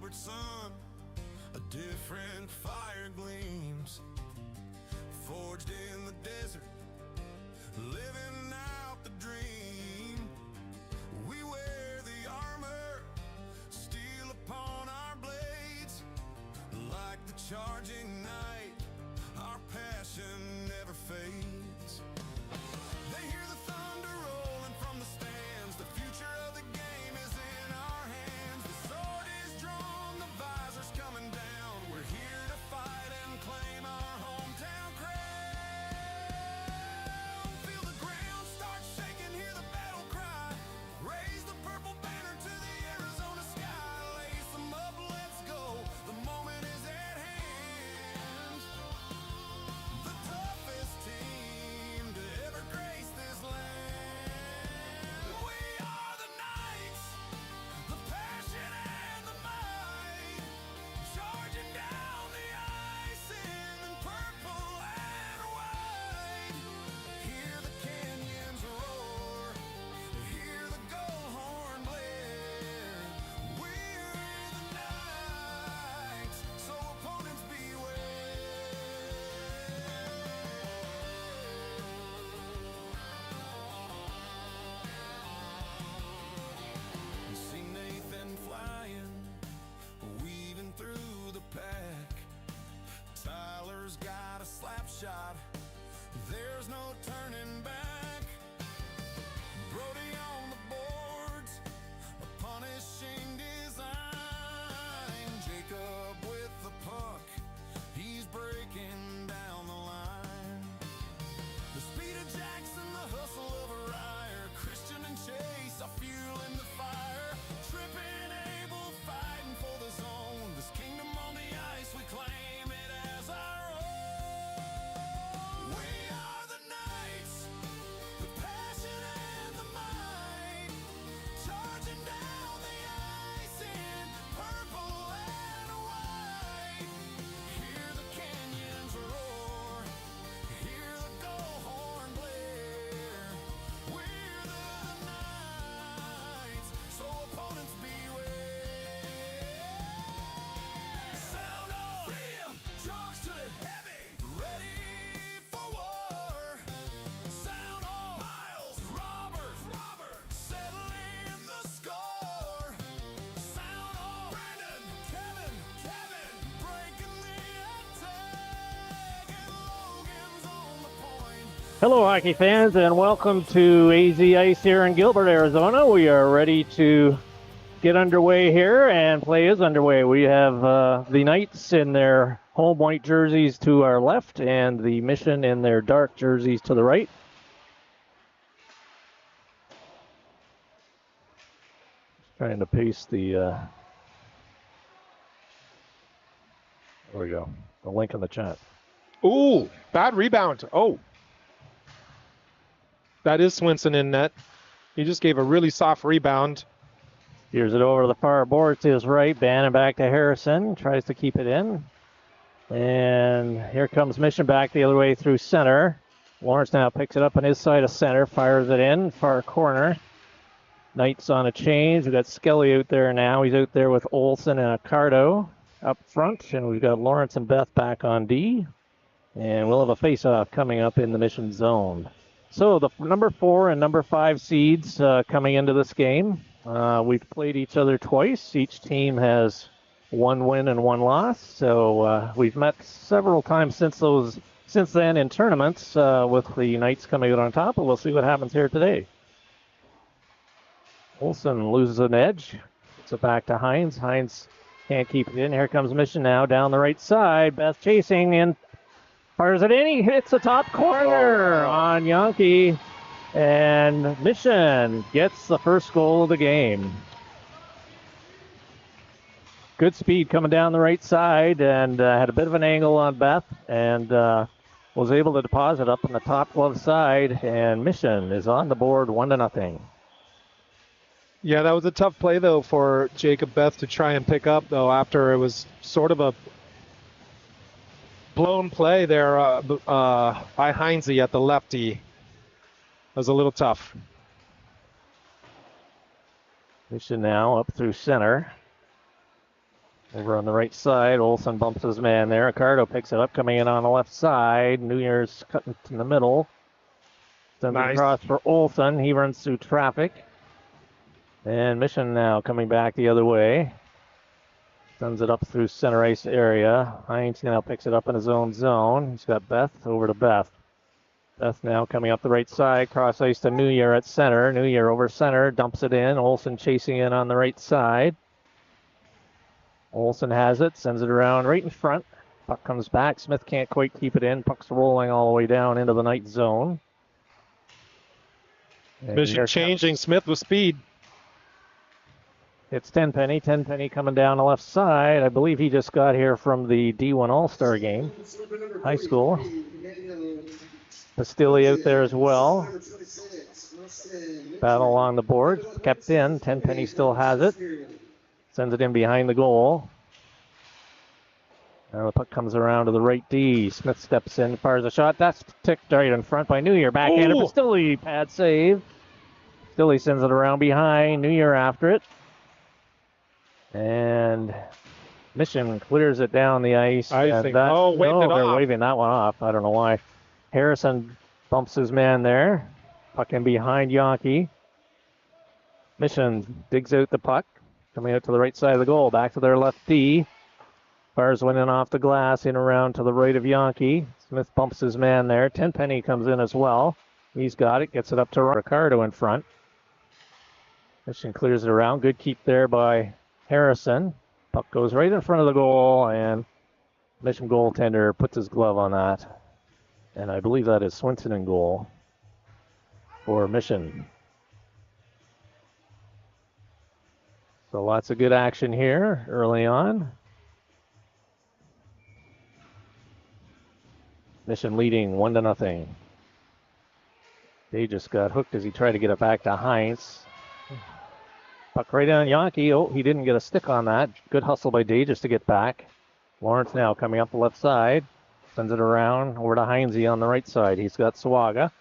wayward sun, a different fire gleams, forged in the desert, living out the dream. We wear the armor, steel upon our blades, like the charging night, our passion never fades. They hear the thunder rolling from the stands, the future of the game is in our hands. The sword is drawn, the visor's coming down, we're here to fight and claim our hometown crown. Feel the ground start shaking, hear the battle cry, raise the purple banner to the Arizona sky. Lace them up, let's go, the moment is at hand. The toughest team to ever grace this land. We are the Knights, the passion and the might, charging down the ice in purple and white. Hear the canyons roar, hear the gold horn blare. We're the Knights, so opponents beware. See Nathan flying, weaving through the pack. Tyler's got a slap shot, there's no turning back. Brody on the boards, a punishing design. Jacob with the puck, he's breaking down the line. The speed of Jackson, the hustle of a Ryer, Christian and Chase are fueling the fire. Tripping Abel, fighting for the zone. This kingdom on the ice, we claim it as our own. We are the Knights, the passion and the might, charging down the ice in purple and white. Hear the canyons roar, hear the gold horn blare. We're the Knights, so opponents beware. Sound on, freedom, charge to the heavy, ready for war. Sound on, Miles, Robert, settling the score. Sound on, Brandon, Kevin, breaking the attack, and Logan's on the point. Hello, hockey fans, and welcome to AZ Ice here in Gilbert, Arizona. We are ready to get underway here, and play is underway. We have the Knights in their home white jerseys to our left, and the Mission in their dark jerseys to the right. Just trying to paste the there we go, the link in the chat. Ooh, bad rebound. Oh. That is Swinson in net. He just gave a really soft rebound. Here's it over to the far board to his right. Bannon back to Harrison. Tries to keep it in. And here comes Mission back the other way through center. Lawrence now picks it up on his side of center. Fires it in. Far corner. Knights on a change. We've got Skelly out there now. He's out there with Olsen and Accardo up front. And we've got Lawrence and Beth back on D. And we'll have a face-off coming up in the Mission zone. So the number 4 and number 5 seeds coming into this game. We've played each other twice. Each team has 1 win and 1 loss. So we've met several times since then in tournaments with the Knights coming out on top. And we'll see what happens here today. Olsen loses an edge. It's it back to Hines. Hines can't keep it in. Here comes Mission now down the right side. Beth chasing and fires it in. He hits the top corner on Yankee. And Mission gets the first goal of the game. Good speed coming down the right side, and had a bit of an angle on Beth, and was able to deposit up on the top glove side, and Mission is on the board 1-0. Yeah, that was a tough play, though, for Jacob Beth to try and pick up, though, after it was sort of a blown play there by Heinze at the lefty. That was a little tough. Mission now up through center. Over on the right side, Olsen bumps his man there. Ricardo picks it up, coming in on the left side. New Year's cutting in the middle. Sends it Nice. across for Olsen. He runs through traffic. And Mission now coming back the other way. Sends it up through center ice area. Hines now picks it up in his own zone. He's got Beth over to Beth. Beth now coming up the right side. Cross ice to New Year at center. New Year over center. Dumps it in. Olsen chasing in on the right side. Olsen has it. Sends it around right in front. Puck comes back. Smith can't quite keep it in. Puck's rolling all the way down into the night zone. And Mission changing. Smith with speed. It's Tenpenny. Tenpenny coming down the left side. I believe he just got here from the D1 All-Star game. High school. Pastilli out there as well. Battle along the board. Kept in. Tenpenny still has it. Sends it in behind the goal. Now the puck comes around to the right D. Smith steps in, fires a shot. That's ticked right in front by New Year. Backhander for Pastilli. Pad save. Pastilli sends it around behind. New Year after it. And Mission clears it down the ice. Waved it off. They're waving that one off. I don't know why. Harrison bumps his man there. Puck in behind Yonke. Mission digs out the puck. Coming out to the right side of the goal. Back to their left D. Fires one in off the glass. In around to the right of Yonke. Smith bumps his man there. Tenpenny comes in as well. He's got it. Gets it up to Ricardo in front. Mission clears it around. Good keep there by Harrison. Puck goes right in front of the goal, and Mission goaltender puts his glove on that. And I believe that is Swinton in goal for Mission. So lots of good action here early on. Mission leading 1-0. They just got hooked as he tried to get it back to Heinz. Puck right on Yonke. Oh, he didn't get a stick on that. Good hustle by Dages to get back. Lawrence now coming up the left side. Sends it around over to Heinze on the right side. He's got Swaga.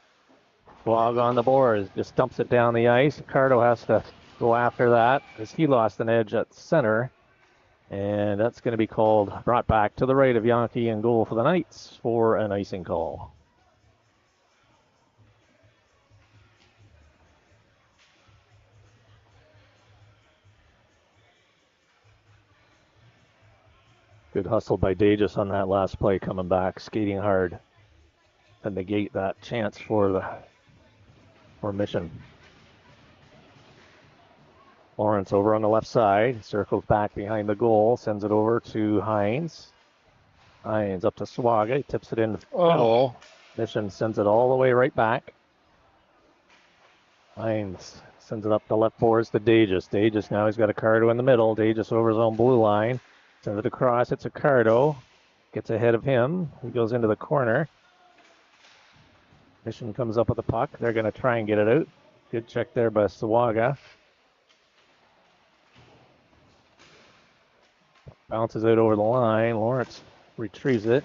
Swaga on the board. Just dumps it down the ice. Ricardo has to go after that as he lost an edge at center. And that's going to be brought back to the right of Yonke and goal for the Knights for an icing call. Good hustle by Dages on that last play, coming back, skating hard to negate that chance for Mission. Lawrence over on the left side, circles back behind the goal, sends it over to Hines. Hines up to Swaga, he tips it in. Oh. Mission sends it all the way right back. Hines sends it up the left boards to Dages. Dages now he's got Ricardo in the middle. Dages over his own blue line. Sends it across. It's Ricardo. Gets ahead of him. He goes into the corner. Mission comes up with the puck. They're going to try and get it out. Good check there by Swaga. Bounces out over the line. Lawrence retrieves it.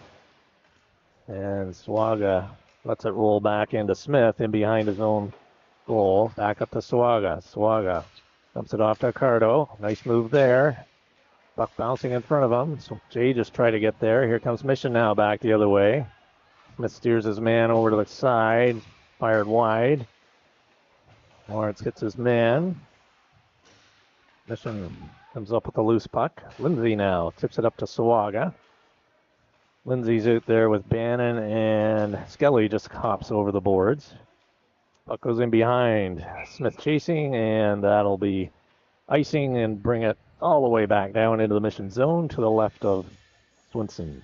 And Swaga lets it roll back into Smith in behind his own goal. Back up to Swaga. Swaga dumps it off to Ricardo. Nice move there. Puck bouncing in front of him. So Jay just tried to get there. Here comes Mission now back the other way. Smith steers his man over to the side. Fired wide. Lawrence gets his man. Mission comes up with a loose puck. Lindsay now tips it up to Swaga. Lindsay's out there with Bannon, and Skelly just hops over the boards. Puck goes in behind. Smith chasing, and that'll be icing and bring it all the way back down into the Mission zone to the left of Swinson.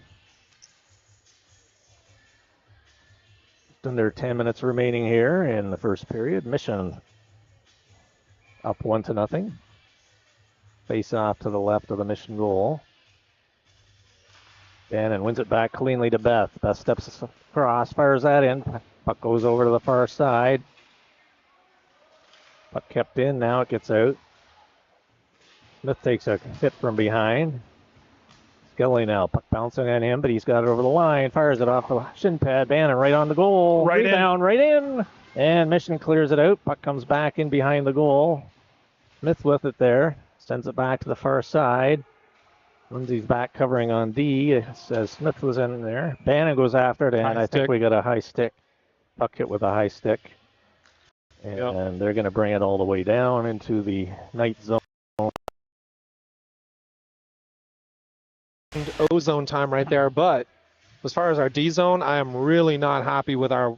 Just under 10 minutes remaining here in the first period. Mission up 1-0. Face off to the left of the Mission goal. Bannon wins it back cleanly to Beth. Beth steps across, fires that in. Puck goes over to the far side. Puck kept in, now it gets out. Smith takes a hit from behind. Skelly now, puck bouncing on him, but he's got it over the line. Fires it off the shin pad. Bannon right on the goal. Rebound, right in. And Mission clears it out. Puck comes back in behind the goal. Smith with it there. Sends it back to the far side. Lindsay's back covering on D. It says Smith was in there. Bannon goes after it, and High I think stick. we got a high stick. Puck hit with a high stick. And Yep. they're going to bring it all the way down into the night zone. O-zone time right there. But as far as our D zone, I am really not happy with our,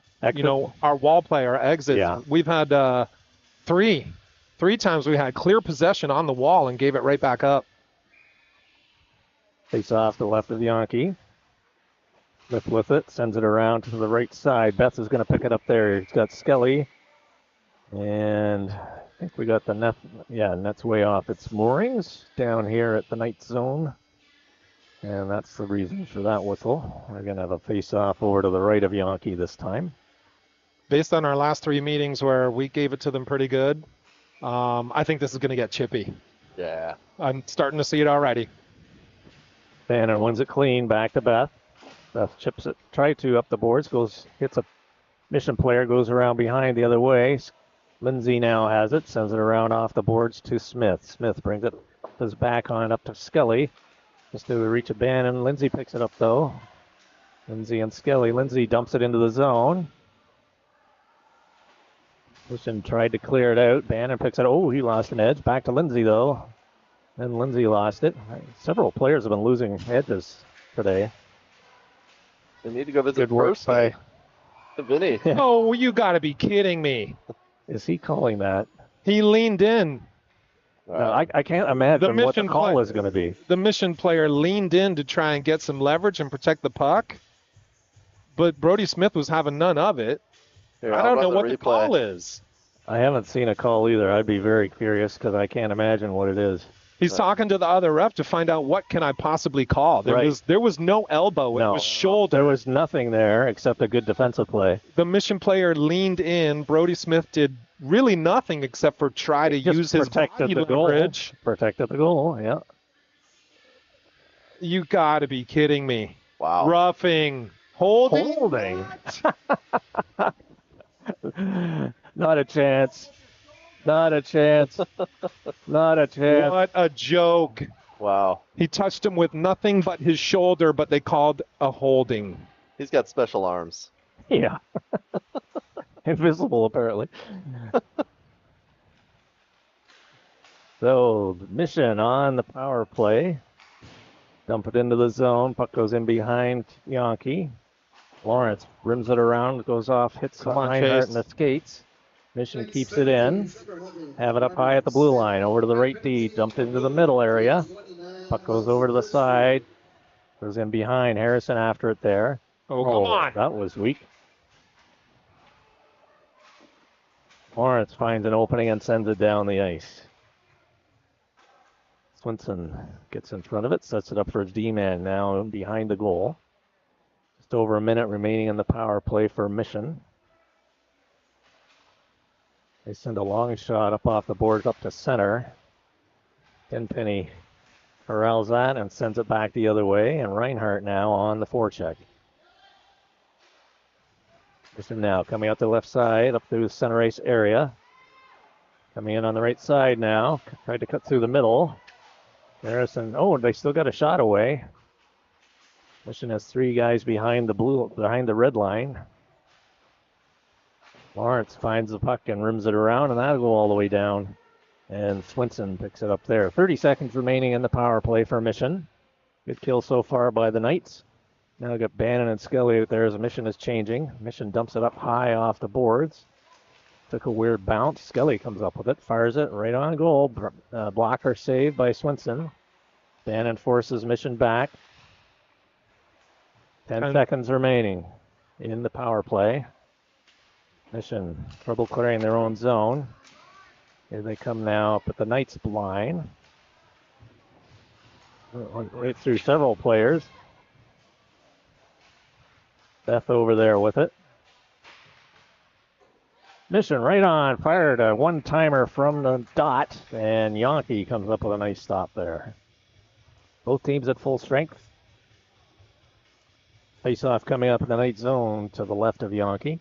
our wall play, our exits. Yeah. We've had three times we had clear possession on the wall and gave it right back up. Face off the left of Yankee. Smith with it, sends it around to the right side. Beth is going to pick it up there. He's got Skelly. And I think we got the net. Yeah, net's way off its moorings down here at the night zone. And that's the reason for that whistle. We're going to have a face-off over to the right of Yankee this time. Based on our last 3 meetings where we gave it to them pretty good, I think this is going to get chippy. Yeah. I'm starting to see it already. Bannon wins it clean, back to Beth. Beth chips it, try to up the boards, hits a Mission player, goes around behind the other way. Lindsay now has it, sends it around off the boards to Smith. Smith brings it, his back on up to Skelly. Just to reach a Bannon. Lindsay picks it up though. Lindsay and Skelly. Lindsay dumps it into the zone. Mission tried to clear it out. Bannon picks it. Oh, he lost an edge. Back to Lindsay though. Then Lindsay lost it. Several players have been losing edges today. They need to go visit Good work by Vinny. Oh, you got to be kidding me. Is he calling that? He leaned in. No, I can't imagine what the call is going to be. The Mission player leaned in to try and get some leverage and protect the puck, but Brody Smith was having none of it. Here, I don't know what the call is. I haven't seen a call either. I'd be very curious because I can't imagine what it is. He's talking to the other ref to find out what can I possibly call. There was no elbow. It was shoulder. There was nothing there except a good defensive play. The Mission player leaned in. Brody Smith did really nothing except for try to use his body leverage. Protected the goal, yeah. You got to be kidding me. Wow. Roughing. Holding. Not a chance. Not a chance. Not a chance. What a joke. Wow. He touched him with nothing but his shoulder, but they called a holding. He's got special arms. Yeah. Invisible, apparently. So, Mission on the power play. Dump it into the zone. Puck goes in behind Yankee. Lawrence rims it around, goes off, hits Reinhardt in the skates. Mission keeps it in. Have it up high at the blue line. Over to the right D. Dumped into the middle area. Puck goes over to the side. Goes in behind. Harrison after it there. Oh, come on. That was weak. Lawrence finds an opening and sends it down the ice. Swinson gets in front of it, sets it up for his D-man now behind the goal. Just over a minute remaining in the power play for Mission. They send a long shot up off the boards up to center. Tenpenny corrals that and sends it back the other way, and Reinhardt now on the forecheck. Mission now coming out the left side up through the center ice area. Coming in on the right side now. Tried to cut through the middle. Harrison, they still got a shot away. Mission has 3 guys behind the red line. Lawrence finds the puck and rims it around, and that'll go all the way down. And Swinson picks it up there. 30 seconds remaining in the power play for Mission. Good kill so far by the Knights. Now we've got Bannon and Skelly out there as Mission is changing. Mission dumps it up high off the boards. Took a weird bounce. Skelly comes up with it, fires it right on goal. Blocker saved by Swinson. Bannon forces Mission back. 10 seconds remaining in the power play. Mission trouble clearing their own zone. Here they come now up at the Knights line. Right through several players. Beth over there with it. Mission right on, fired a one-timer from the dot, and Yankee comes up with a nice stop there. Both teams at full strength. Face-off coming up in the night zone to the left of Yankee.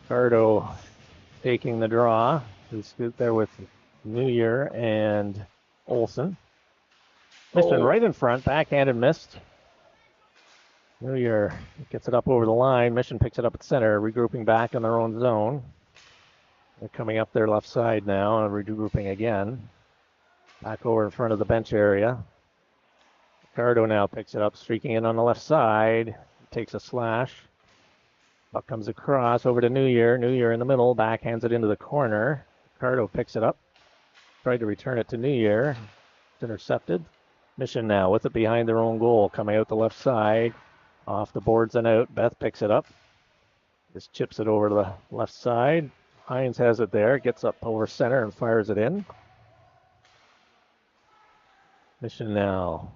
Cardo taking the draw. He's good there with New Year and Olson. Mission right in front, backhanded missed. New Year gets it up over the line. Mission picks it up at center, regrouping back in their own zone. They're coming up their left side now and regrouping again. Back over in front of the bench area. Ricardo now picks it up, streaking in on the left side. Takes a slash. Puck comes across over to New Year. New Year in the middle, backhands it into the corner. Ricardo picks it up. Tried to return it to New Year. It's intercepted. Mission now with it behind their own goal, coming out the left side. Off the boards and out. Beth picks it up. Just chips it over to the left side. Hines has it there. Gets up over center and fires it in. Mission now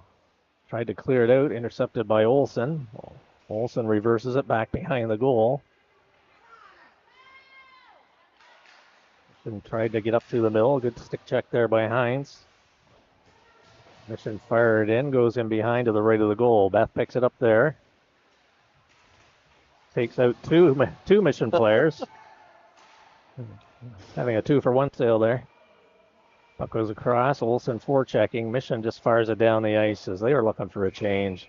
tried to clear it out. Intercepted by Olson. Olson reverses it back behind the goal. Mission tried to get up through the middle. Good stick check there by Hines. Mission fired in. Goes in behind to the right of the goal. Beth picks it up there. Takes out two Mission players. Having a 2-for-1 sale there. Puck goes across. Olson forechecking. Mission just fires it down the ice as they were looking for a change.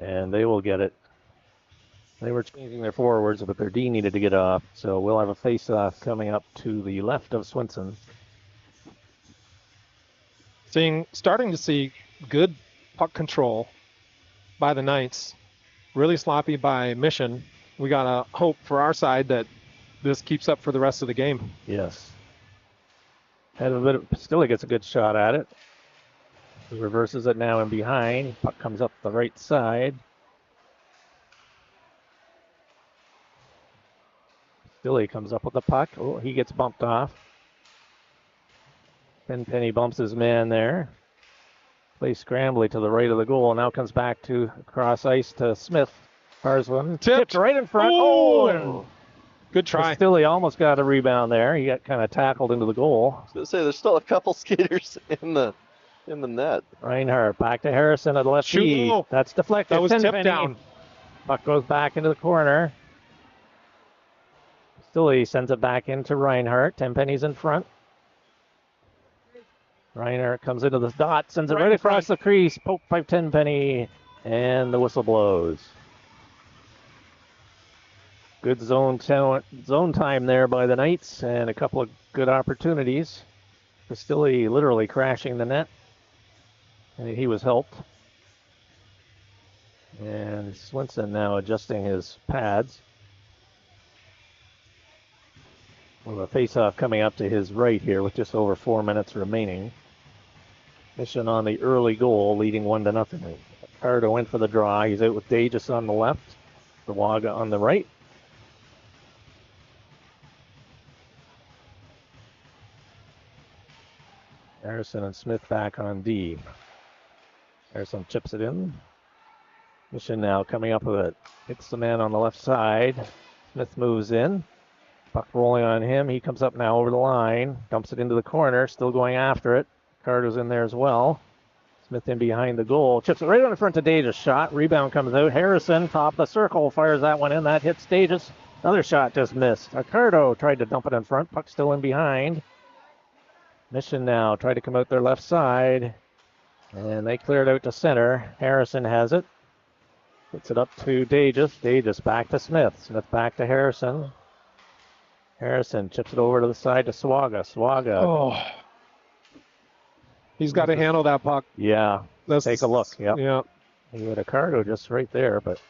And they will get it. They were changing their forwards, but their D needed to get off. So we'll have a face-off coming up to the left of Swinson. Starting to see good puck control by the Knights. Really sloppy by Mission. We got to hope for our side that this keeps up for the rest of the game. Yes. Still he gets a good shot at it. He reverses it now in behind. Puck comes up the right side. Still he comes up with the puck. Oh, he gets bumped off. Penny bumps his man there. Plays scrambly to the right of the goal. Now comes back to cross ice to Smith. Fires one. Tipped right in front. Oh! Good try. Still he almost got a rebound there. He got kind of tackled into the goal. I was gonna say there's still a couple skaters in the net. Reinhardt back to Harrison at the left Shoot. That's deflected. That was tipped Tenpenny. down. Puck goes back into the corner. Still he sends it back into Reinhardt. Tenpenny's in front. Reinhardt comes into the dot, sends it right across the crease. Poked by Tenpenny, and the whistle blows. Good zone time there by the Knights, and a couple of good opportunities. Castilli literally crashing the net, and he was helped. And Swinson now adjusting his pads. With a face-off coming up to his right here with just over 4 minutes remaining. Mission on the early goal, leading 1-0. Ricardo went for the draw. He's out with Dages on the left, Zawaga on the right. Harrison and Smith back on D. Harrison chips it in. Mission now coming up with it. Hits the man on the left side. Smith moves in. Puck rolling on him. He comes up now over the line. Dumps it into the corner. Still going after it. Carter's in there as well. Smith in behind the goal. Chips it right on the front to Dages. Shot. Rebound comes out. Harrison, top of the circle, fires that one in. That hits Dages. Another shot just missed. Ricardo tried to dump it in front. Puck still in behind. Mission now tried to come out their left side. And they cleared out to center. Harrison has it. Gets it up to Dages. Dages back to Smith. Smith back to Harrison. Harrison chips it over to the side to Swaga. Swaga. Oh. He's got to handle that puck. Yeah. Take a look. Yep. Yeah. He had a Ricardo just right there, but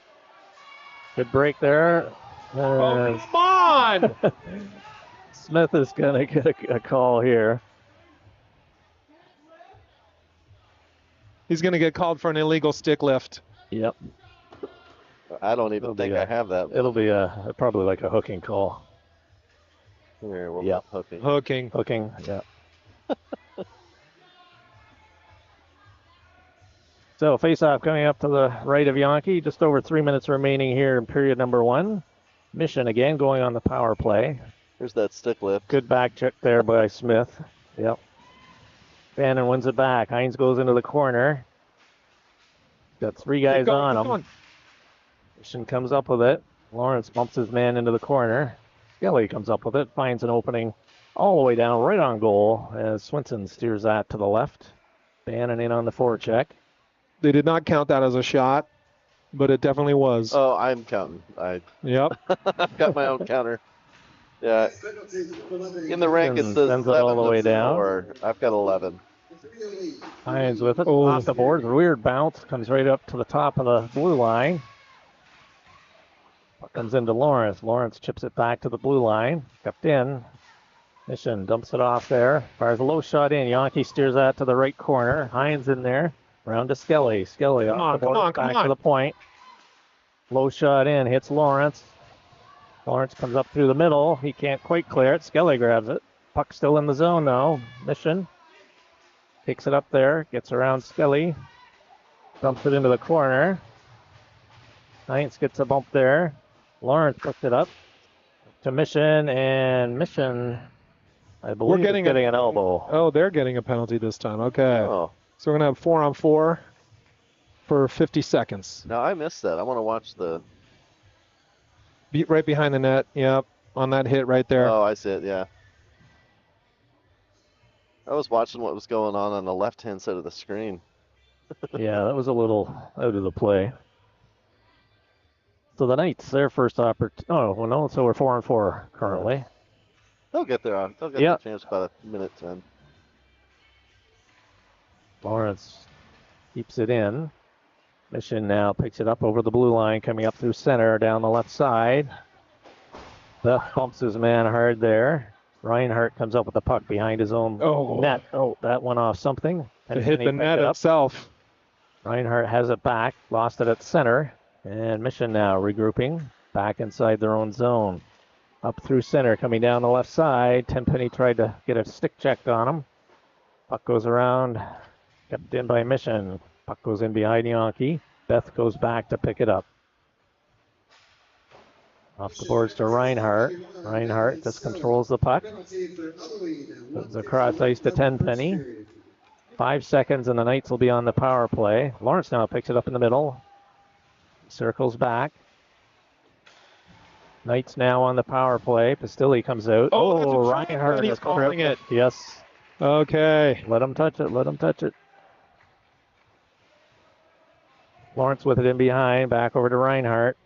good break there. Oh, come on! Smith is going to get a call here. He's going to get called for an illegal stick lift. Yep. I don't even think I have that. It'll be probably like a hooking call. Here, we'll Yep. hooking. Hooking, yeah. So face-off coming up to the right of Yankee. Just over 3 minutes remaining here in period number 1. Mission again going on the power play. Here's that stick lift. Good back check there by Smith. Yep. Bannon wins it back. Hines goes into the corner. Got 3 guys on him. Mission comes up with it. Lawrence bumps his man into the corner. Skelly comes up with it, finds an opening all the way down, right on goal, as Swinson steers that to the left. Bannon in on the forecheck. They did not count that as a shot, but it definitely was. Oh, I'm counting. Yep. I've got my own counter. Yeah. In the rank, it And says sends it 11 all the way to down. 4. I've got 11. Hines with it, Oh. off the board, weird bounce, comes right up to the top of the blue line. Puck comes into Lawrence. Lawrence chips it back to the blue line, kept in. Mission dumps it off there, fires a low shot in. Yankee steers that to the right corner. Hines in there, round to Skelly. Skelly Come off on, the board, come back on. to the point. Low shot in, hits Lawrence. Lawrence comes up through the middle. He can't quite clear it. Skelly grabs it. Puck still in the zone though. Mission takes it up there, gets around Skelly, dumps it into the corner. Hines gets a bump there. Lawrence puts it up to Mission, and Mission, I believe, getting is getting an elbow. Oh, they're getting a penalty this time. Okay. Oh. So we're going to have 4-on-4 for 50 seconds. Now, I missed that. I want to watch the... Beat right behind the net. Yep. On that hit right there. Oh, I see it, yeah. I was watching what was going on the left-hand side of the screen. Yeah, that was a little out of the play. So the Knights, their first opportunity. Oh, well, no, so we're 4-4 currently. They'll get there. They'll get Yeah. the chance about a minute 10. Lawrence keeps it in. Mission now picks it up over the blue line, coming up through center down the left side. Beth bumps his man hard there. Reinhardt comes up with the puck behind his own net. Oh, that went off something. It hit the net itself. Reinhardt has it back, lost it at center. And Mission now regrouping back inside their own zone. Up through center, coming down the left side. Tenpenny tried to get a stick check on him. Puck goes around, kept in by Mission. Puck goes in behind Yankee. Beth goes back to pick it up. Off the boards to Reinhardt. Reinhardt just controls the puck. Goes across ice to Tenpenny. 5 seconds and the Knights will be on the power play. Lawrence now picks it up in the middle. Circles back. Knights now on the power play. Pastilli comes out. Oh, Reinhardt he's is calling it. Yes. Okay. Let him touch it. Let him touch it. Lawrence with it in behind. Back over to Reinhardt.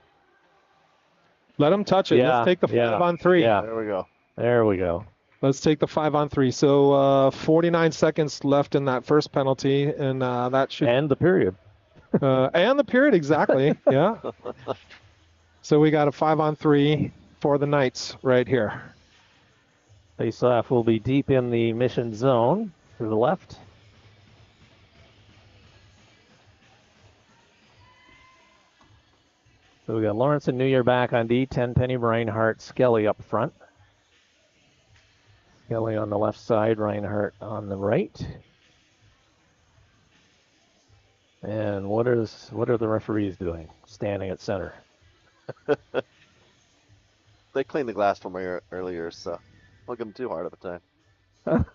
Let him touch it. Yeah, Let's take the 5-on-3. Yeah. There we go. There we go. Let's take the 5-on-3. So 49 seconds left in that first penalty, and that should And the period. and the period exactly. Yeah. So we got a 5-on-3 for the Knights right here. Face-off will be deep in the Mission zone to the left. So we got Lawrence and New Year back on D. Tenpenny, Reinhardt, Skelly up front. Skelly on the left side, Reinhardt on the right. And what are the referees doing? Standing at center. They cleaned the glass for me earlier, so don't give them too hard of a time.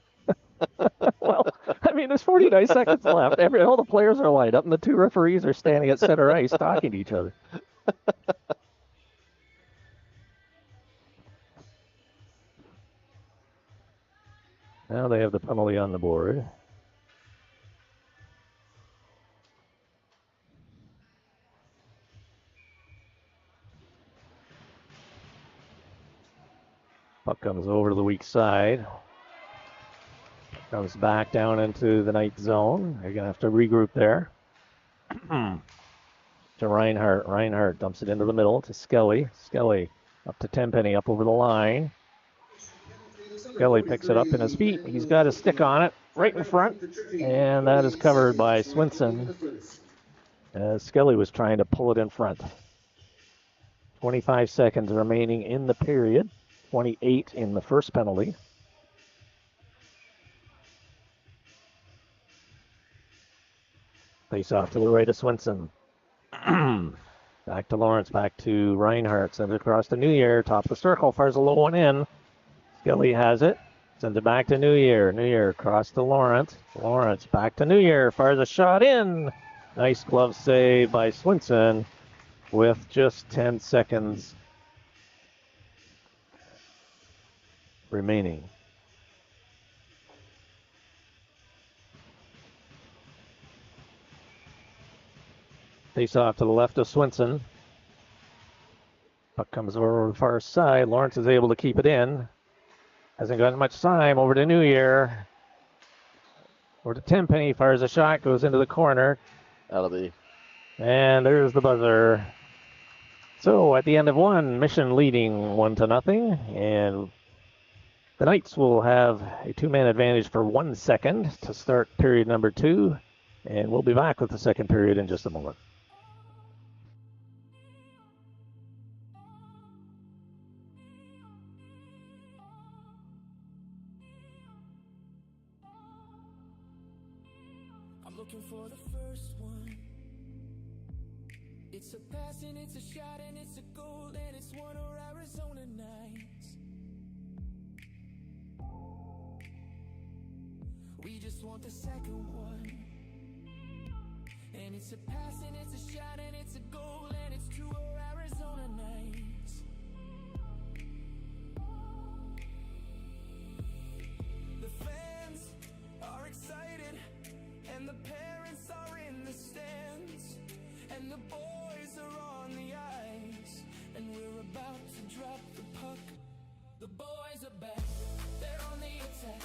Well, I mean, there's 49 seconds left. All the players are lined up, and the two referees are standing at center ice talking to each other. Now they have the penalty on the board. Puck comes over to the weak side. Comes back down into the Knight zone. They're going to have to regroup there. To Reinhardt. Reinhardt dumps it into the middle to Skelly. Skelly up to Tenpenny, up over the line. Skelly picks it up in his feet. He's got a stick on it right in front. And that is covered by Swinson. As Skelly was trying to pull it in front. 25 seconds remaining in the period. 28 in the first penalty. Face off to the right of Swinson. Back to Lawrence, back to Reinhardt. Sends it across to New Year. Top of the circle, fires a low one in. Skelly has it. Sends it back to New Year. New Year across to Lawrence. Lawrence back to New Year. Fires a shot in. Nice glove save by Swinson with just 10 seconds remaining. Face off to the left of Swinson. Puck comes over the far side. Lawrence is able to keep it in. Hasn't gotten much time. Over to New Year. Over to Tenpenny. Fires a shot. Goes into the corner. That'll be. And there's the buzzer. So at the end of one, Mission leading 1-0. And the Knights will have a 2-man advantage for 1 second to start period number 2. And we'll be back with the second period in just a moment. Looking for the first one. It's a pass and it's a shot and it's a goal and it's one of Arizona nights. We just want the second one. And it's a pass and it's a shot and it's a goal and it's two of Arizona nights. The fans are excited. And the parents are in the stands, and the boys are on the ice, and we're about to drop the puck. The boys are back, they're on the attack,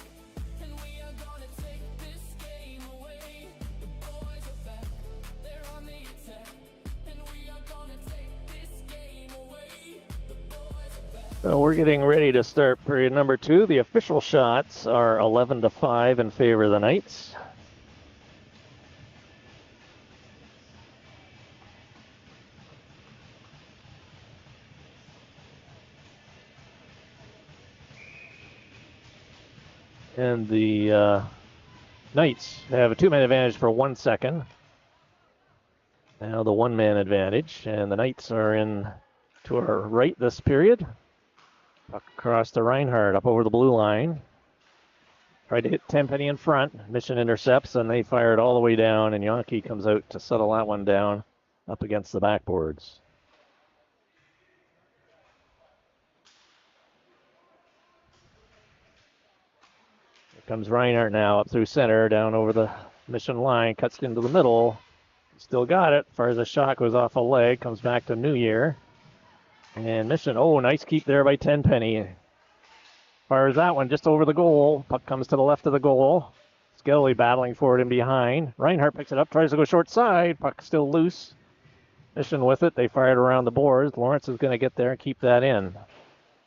and we are gonna take this game away. The boys are back, they're on the attack, and we are gonna take this game away. The boys are back. So we're getting ready to start period number 2. The official shots are 11-5 in favor of the Knights. And the Knights have a 2-man advantage for 1 second. Now the 1-man advantage, and the Knights are in to our right this period. Puck across to Reinhardt, up over the blue line. Tried to hit Tenpenny in front. Mission intercepts, and they fire it all the way down, and Yankee comes out to settle that one down up against the backboards. Comes Reinhardt now up through center, down over the Mission line, cuts into the middle. Still got it. Fires a shot, goes off a leg, comes back to New Year. And Mission, nice keep there by Tenpenny. Fires that one just over the goal. Puck comes to the left of the goal. Skelly battling for it in behind. Reinhardt picks it up, tries to go short side. Puck still loose. Mission with it. They fire it around the boards. Lawrence is going to get there and keep that in.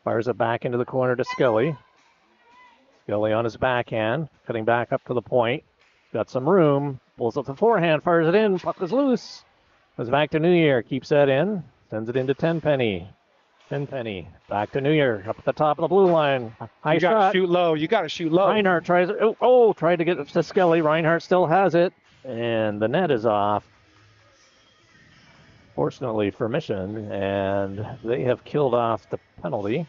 Fires it back into the corner to Skelly. Skelly on his backhand, cutting back up to the point. Got some room. Pulls up the forehand, fires it in. Puck is loose. Goes back to New Year. Keeps that in. Sends it into Tenpenny. Tenpenny back to New Year. Up at the top of the blue line. High You shot. got to shoot low. You got to shoot low. Reinhardt tries it. Tried to get it to Skelly. Reinhardt still has it. And the net is off. Fortunately for Mission. And they have killed off the penalty.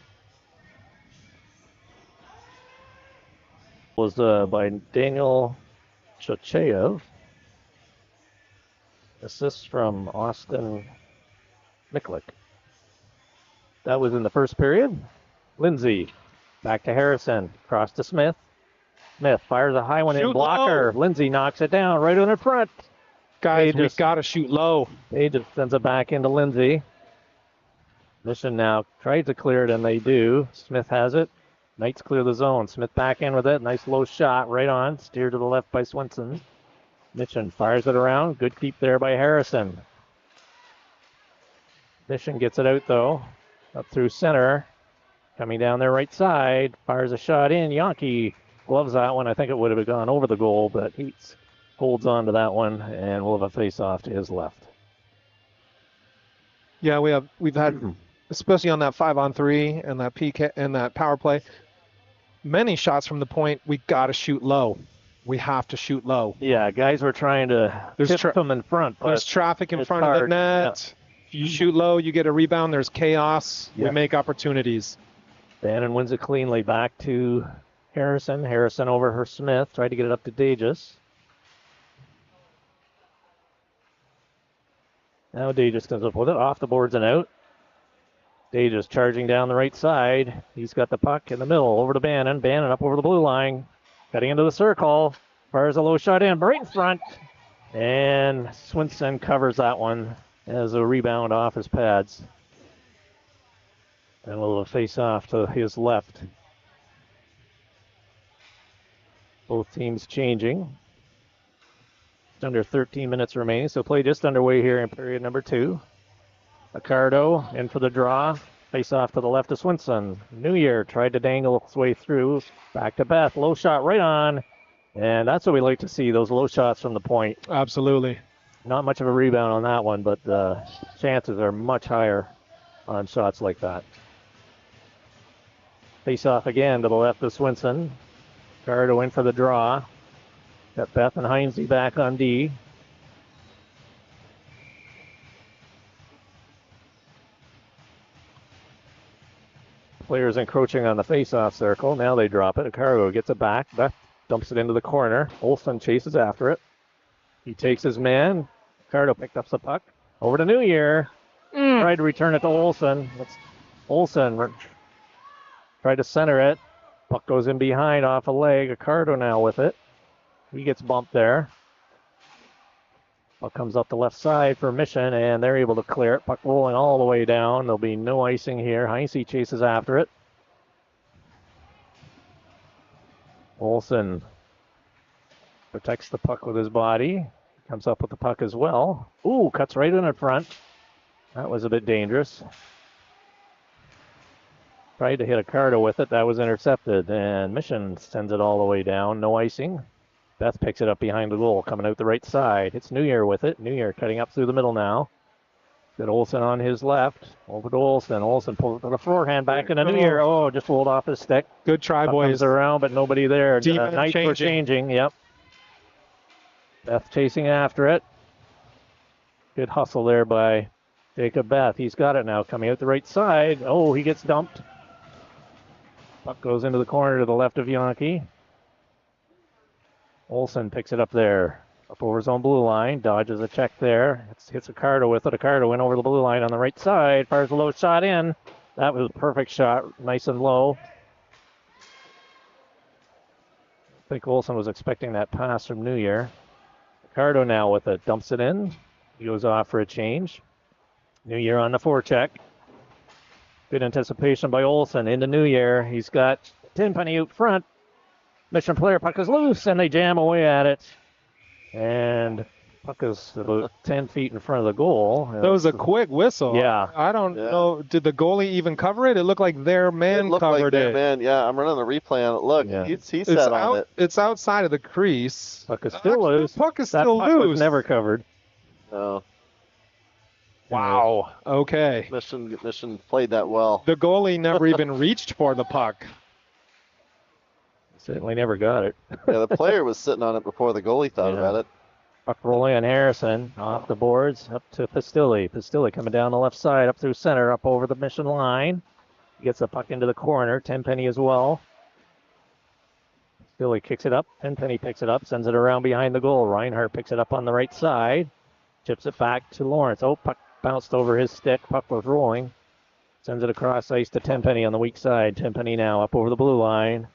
Was by Daniel Chochev. Assist from Austin Miklik. That was in the first period. Lindsay back to Harrison. Cross to Smith. Smith fires a high one in Shoot blocker. low. Lindsay knocks it down right on the front. Guys, we just- got to shoot low. He just sends it back into Lindsay. Mission now tries to clear it, and they do. Smith has it. Knights clear the zone. Smith back in with it. Nice low shot right on. Steered to the left by Swinson. Mission fires it around. Good keep there by Harrison. Mission gets it out though. Up through center. Coming down their right side. Fires a shot in. Yankee gloves that one. I think it would have gone over the goal, but he holds on to that one, and we'll have a face-off to his left. Yeah, we've had, especially on that 5-on-3 and that PK and that power play, many shots from the point. We got to shoot low. We have to shoot low. Yeah, guys were trying to tip them in front, There's but traffic in it's front of the hard. net. If you shoot low, you get a rebound. There's chaos. Yeah. We make opportunities. Bannon wins it cleanly back to Harrison. Harrison over her Smith. Tried to get it up to Dages. Now Dages comes up with it. Off the boards and out. Day just charging down the right side. He's got the puck in the middle over to Bannon. Bannon up over the blue line. Cutting into the circle. Fires a low shot in, right in front. And Swinson covers that one as a rebound off his pads. And a little face off to his left. Both teams changing. Just under 13 minutes remaining, so play just underway here in period number 2. Accardo in for the draw. Face off to the left of Swinson. New Year tried to dangle his way through. Back to Beth. Low shot right on. And that's what we like to see, those low shots from the point. Absolutely. Not much of a rebound on that one, but the chances are much higher on shots like that. Face off again to the left of Swinson. Accardo in for the draw. Got Beth and Heinze back on D. Players encroaching on the face-off circle. Now they drop it. Accardo gets it back. Beth dumps it into the corner. Olsen chases after it. He takes his man. Accardo picked up the puck. Over to New Year. Tried to return it to Olsen. Olsen tried to center it. Puck goes in behind off a leg. Accardo now with it. He gets bumped there. Puck comes up the left side for Mission, and they're able to clear it. Puck rolling all the way down. There'll be no icing here. Heinze chases after it. Olsen protects the puck with his body. Comes up with the puck as well. Ooh, cuts right in front. That was a bit dangerous. Tried to hit Accardo with it. That was intercepted, and Mission sends it all the way down. No icing. Beth picks it up behind the goal, coming out the right side. It's New Year with it. New Year cutting up through the middle now. Got Olsen on his left. Over to Olsen. Olsen pulls it to the forehand back into New Year. Oh, just rolled off his stick. Good try, Puck boys. comes around, but nobody there. Knights were changing. Yep. Beth chasing after it. Good hustle there by Jacob Beth. He's got it now, coming out the right side. Oh, he gets dumped. Puck goes into the corner to the left of Yankee. Olsen picks it up there. Up over his own blue line. Dodges a check there. Hits Accardo with it. Accardo went over the blue line on the right side. Fires a low shot in. That was a perfect shot. Nice and low. I think Olsen was expecting that pass from New Year. Accardo now with it. Dumps it in. He goes off for a change. New Year on the forecheck. Good anticipation by Olsen into New Year. He's got Tenpenny out front. Mission player puck is loose, and they jam away at it. And puck is about 10 feet in front of the goal. That was a quick whistle. Yeah. I don't know. Did the goalie even cover it? It looked like their man covered it. Man, yeah, I'm running the replay on it. Look, Yeah. he sat on it. It's outside of the crease. Puck is still loose. The puck is that still puck loose. was never covered. No, Wow. Okay. Mission played that well. The goalie never even reached for the puck. Certainly never got it. Yeah, the player was sitting on it before the goalie thought Yeah. about it. Puck rolling on Harrison. Off the boards. Up to Pastilli. Pastilli coming down the left side. Up through center. Up over the Mission line. He gets the puck into the corner. Tenpenny as well. Pastilli kicks it up. Tenpenny picks it up. Sends it around behind the goal. Reinhardt picks it up on the right side. Chips it back to Lawrence. Oh, puck bounced over his stick. Puck was rolling. Sends it across ice to Tenpenny on the weak side. Tenpenny now up over the blue line.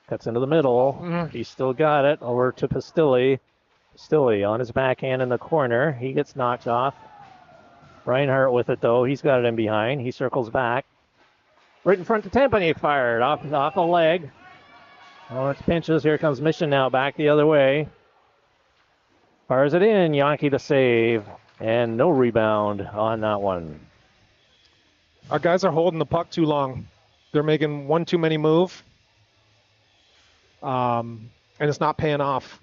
Cuts into the middle. He's still got it. Over to Pastilli. Pastilli on his backhand in the corner. He gets knocked off. Reinhardt with it, though. He's got it in behind. He circles back. Right in front to Tenpenny. Fired off the leg. Lawrence pinches. Here comes Mission now back the other way. Fires it in. Yankee the save. And no rebound on that one. Our guys are holding the puck too long. They're making one too many move. And it's not paying off.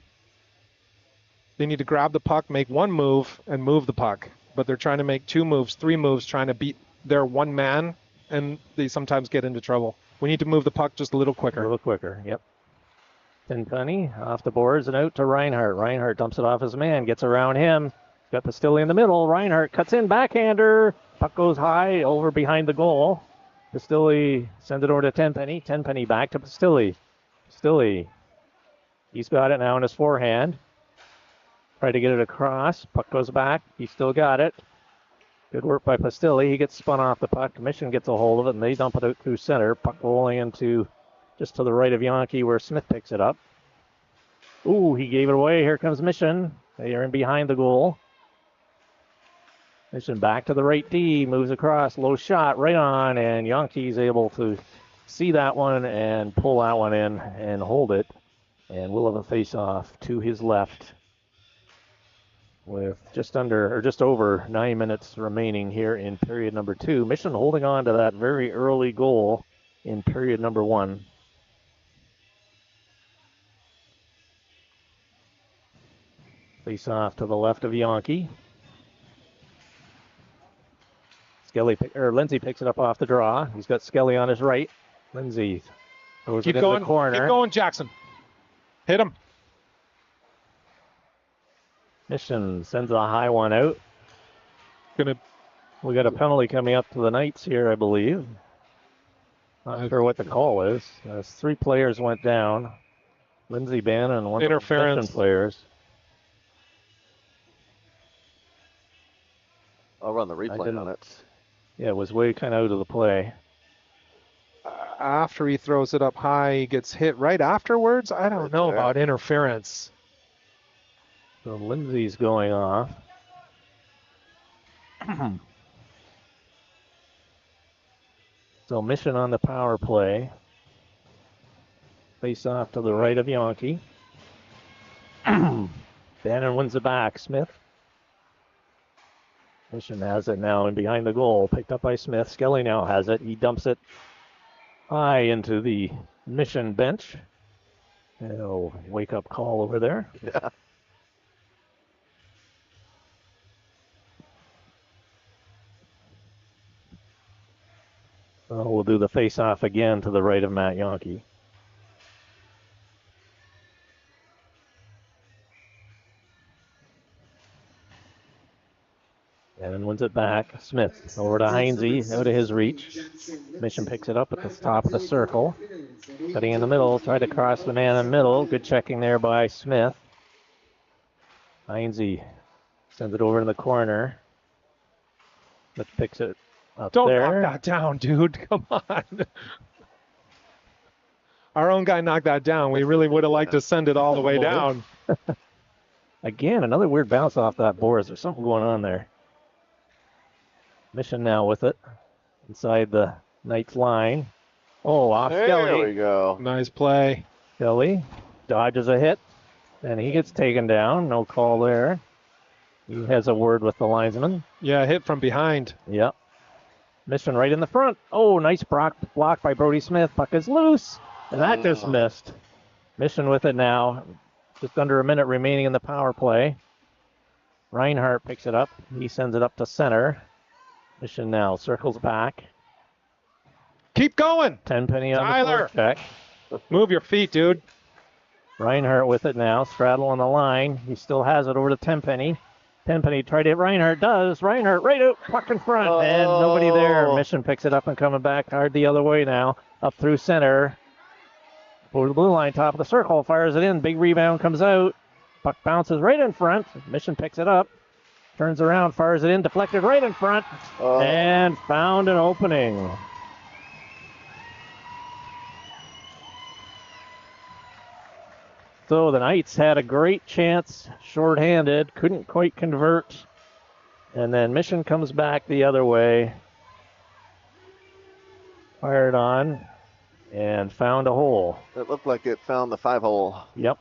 They need to grab the puck, make one move, and move the puck. But they're trying to make 2 moves, 3 moves, trying to beat their one man, and they sometimes get into trouble. We need to move the puck just a little quicker. A little quicker, yep. Tenpenny off the boards and out to Reinhardt. Reinhardt dumps it off his man, gets around him. Got Pastilli in the middle. Reinhardt cuts in, backhander. Puck goes high over behind the goal. Pastilli sends it over to Tenpenny. Tenpenny back to Pastilli. Pastilli, he's got it now in his forehand. Try to get it across. Puck goes back. He's still got it. Good work by Pastilli. He gets spun off the puck. Mission gets a hold of it, and they dump it out through center. Puck rolling into just to the right of Yankee, where Smith picks it up. Ooh, he gave it away. Here comes Mission. They are in behind the goal. Mission back to the right D, moves across, low shot, right on, and Yankee's able to see that one and pull that one in and hold it. And we'll have a face-off to his left with just over 9 minutes remaining here in period number 2. Mission holding on to that very early goal in period number 1. Face off to the left of Yankee. Lindsay picks it up off the draw. He's got Skelly on his right. Lindsay throws it into the corner. Keep going, Jackson. Hit him. Mission sends a high one out. We got a penalty coming up to the Knights here, I believe. Not sure what the call is. 3 players went down. Lindsay Bannon and one of the Mission players. I'll run the replay on it. Yeah, it was way kind of out of the play. After he throws it up high, he gets hit right afterwards. I don't know about interference. So Lindsay's going off. So Mission on the power play. Face off to the right of Yankee. Bannon wins it back. Smith. Mission has it now and behind the goal. Picked up by Smith. Skelly now has it. He dumps it high into the Mission bench. Oh, wake-up call over there. Yeah. So we'll do the face-off again to the right of Matt Yankee. And wins it back. Smith over to Heinze, out of his reach. Mission picks it up at the top of the circle. Cutting in the middle, tried to cross the man in the middle. Good checking there by Smith. Heinze sends it over in the corner. Smith picks it up Don't there. knock that down, dude. Come on. Our own guy knocked that down. We really would have liked to send it all the way down. Again, another weird bounce off that board. There's something going on there. Mission now with it. Inside the Knights line. Oh, off Skelly. There we go. Nice play. Skelly dodges a hit. And he gets taken down. No call there. He has a word with the linesman. Yeah, hit from behind. Yep. Mission right in the front. Oh, nice block by Brody Smith. Puck is loose. And that just missed. Mission with it now. Just under a minute remaining in the power play. Reinhardt picks it up. He sends it up to center. Mission now circles back. Keep going. Tenpenny on Tyler. the check. Move your feet, dude. Reinhardt with it now. Straddle on the line. He still has it over to Tenpenny. Tenpenny tried to hit Reinhardt. Does. Reinhardt right out. Puck in front. And nobody there. Mission picks it up and coming back hard the other way now. Up through center. Over the blue line, top of the circle. Fires it in. Big rebound comes out. Puck bounces right in front. Mission picks it up. Turns around, fires it in, deflected right in front, and found an opening. So the Knights had a great chance, shorthanded, couldn't quite convert, and then Mission comes back the other way, fired on, and found a hole. It looked like it found the 5-hole. Yep.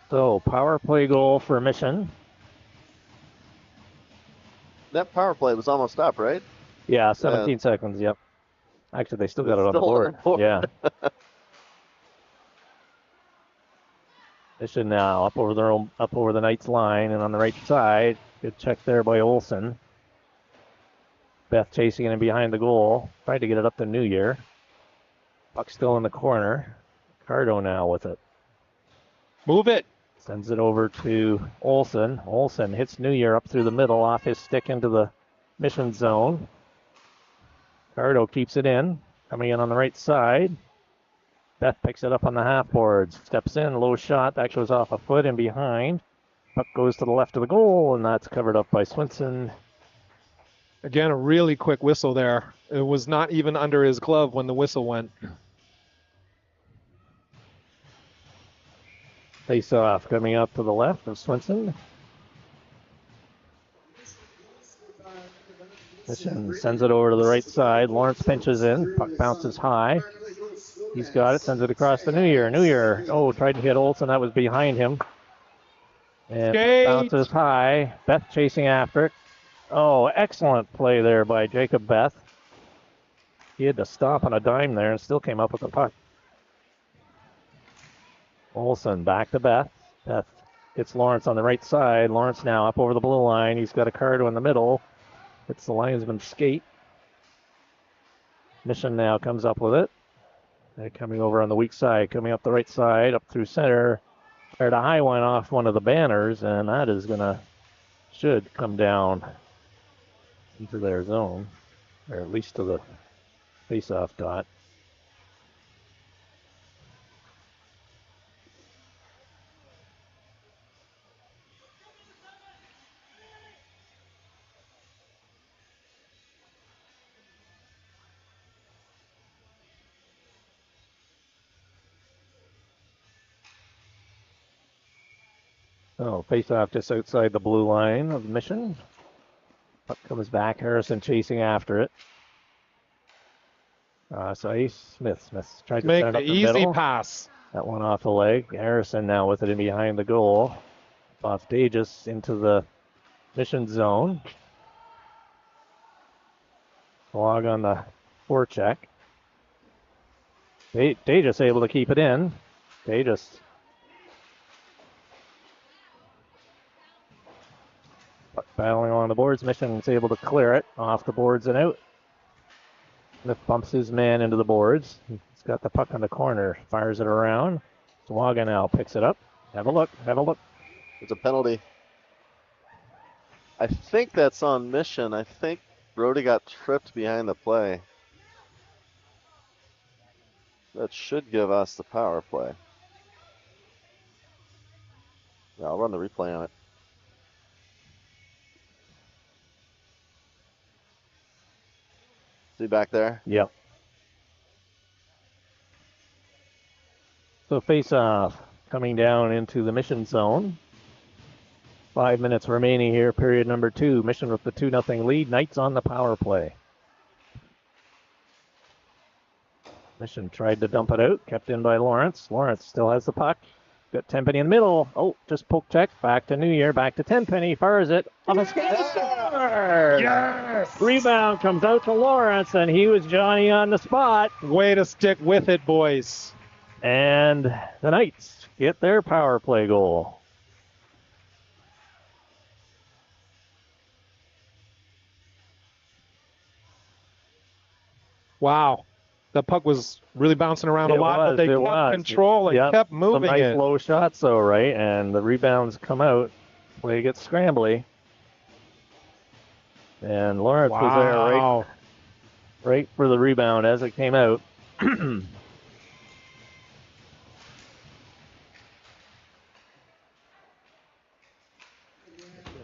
So, power play goal for Mission. That power play was almost up, right? Yeah, 17 seconds, yep. Actually, they still got it on the board. Yeah. Mission now up over the Knights line and on the right side. Good check there by Olsen. Beth chasing it in behind the goal. Tried to get it up to New Year. Puck still in the corner. Cardo now with it. Move it. Sends it over to Olsen. Olsen hits New Year up through the middle off his stick into the Mission zone. Cardo keeps it in. Coming in on the right side. Beth picks it up on the half boards. Steps in, low shot. That goes off a foot and behind. Puck goes to the left of the goal, and that's covered up by Swinson. Again, a really quick whistle there. It was not even under his glove when the whistle went. Face off coming up to the left of Swinson. Mission sends it over to the right side. Lawrence pinches in. Puck bounces high. He's got it. Sends it across to New Year. New Year. Oh, tried to hit Olsen. That was behind him. And bounces high. Beth chasing after it. Oh, excellent play there by Jacob Beth. He had to stop on a dime there and still came up with the puck. Olsen back to Beth. Beth hits Lawrence on the right side. Lawrence now up over the blue line. He's got a Cardo in the middle. It's the linesman's skate. Mission now comes up with it. They're coming over on the weak side, coming up the right side, up through center. Fired a high one off one of the banners, and that is should come down into their zone, or at least to the face-off dot. Oh, face-off just outside the blue line of the Mission. Puck comes back. Harrison chasing after it. Smith tried to make send it the up the easy middle. pass. That one off the leg. Harrison now with it in behind the goal. Off Dages into the Mission zone. Log on the forecheck. Dages able to keep it in. Dages. Battling along the boards. Mission's able to clear it off the boards and out. Smith bumps his man into the boards. He's got the puck on the corner. Fires it around. Swaga now picks it up. Have a look. It's a penalty. I think that's on Mission. I think Brody got tripped behind the play. That should give us the power play. Yeah, I'll run the replay on it. See back there? Yep. So face off coming down into the Mission zone. 5 minutes remaining here, period number 2. Mission with the 2-0 lead. Knights on the power play. Mission tried to dump it out, kept in by Lawrence. Lawrence still has the puck. Got Tenpenny in the middle. Oh, just poke check. Back to New Year. Back to Tenpenny. Fires it. On a skate. Yes! Rebound comes out to Lawrence, and he was Johnny on the spot. Way to stick with it, boys. And the Knights get their power play goal. Wow. The puck was really bouncing around a lot, but they kept control and Yep. kept moving Some nice it. low shots, though, right? And the rebounds come out. Play gets scrambly. And Lawrence was there right for the rebound as it came out.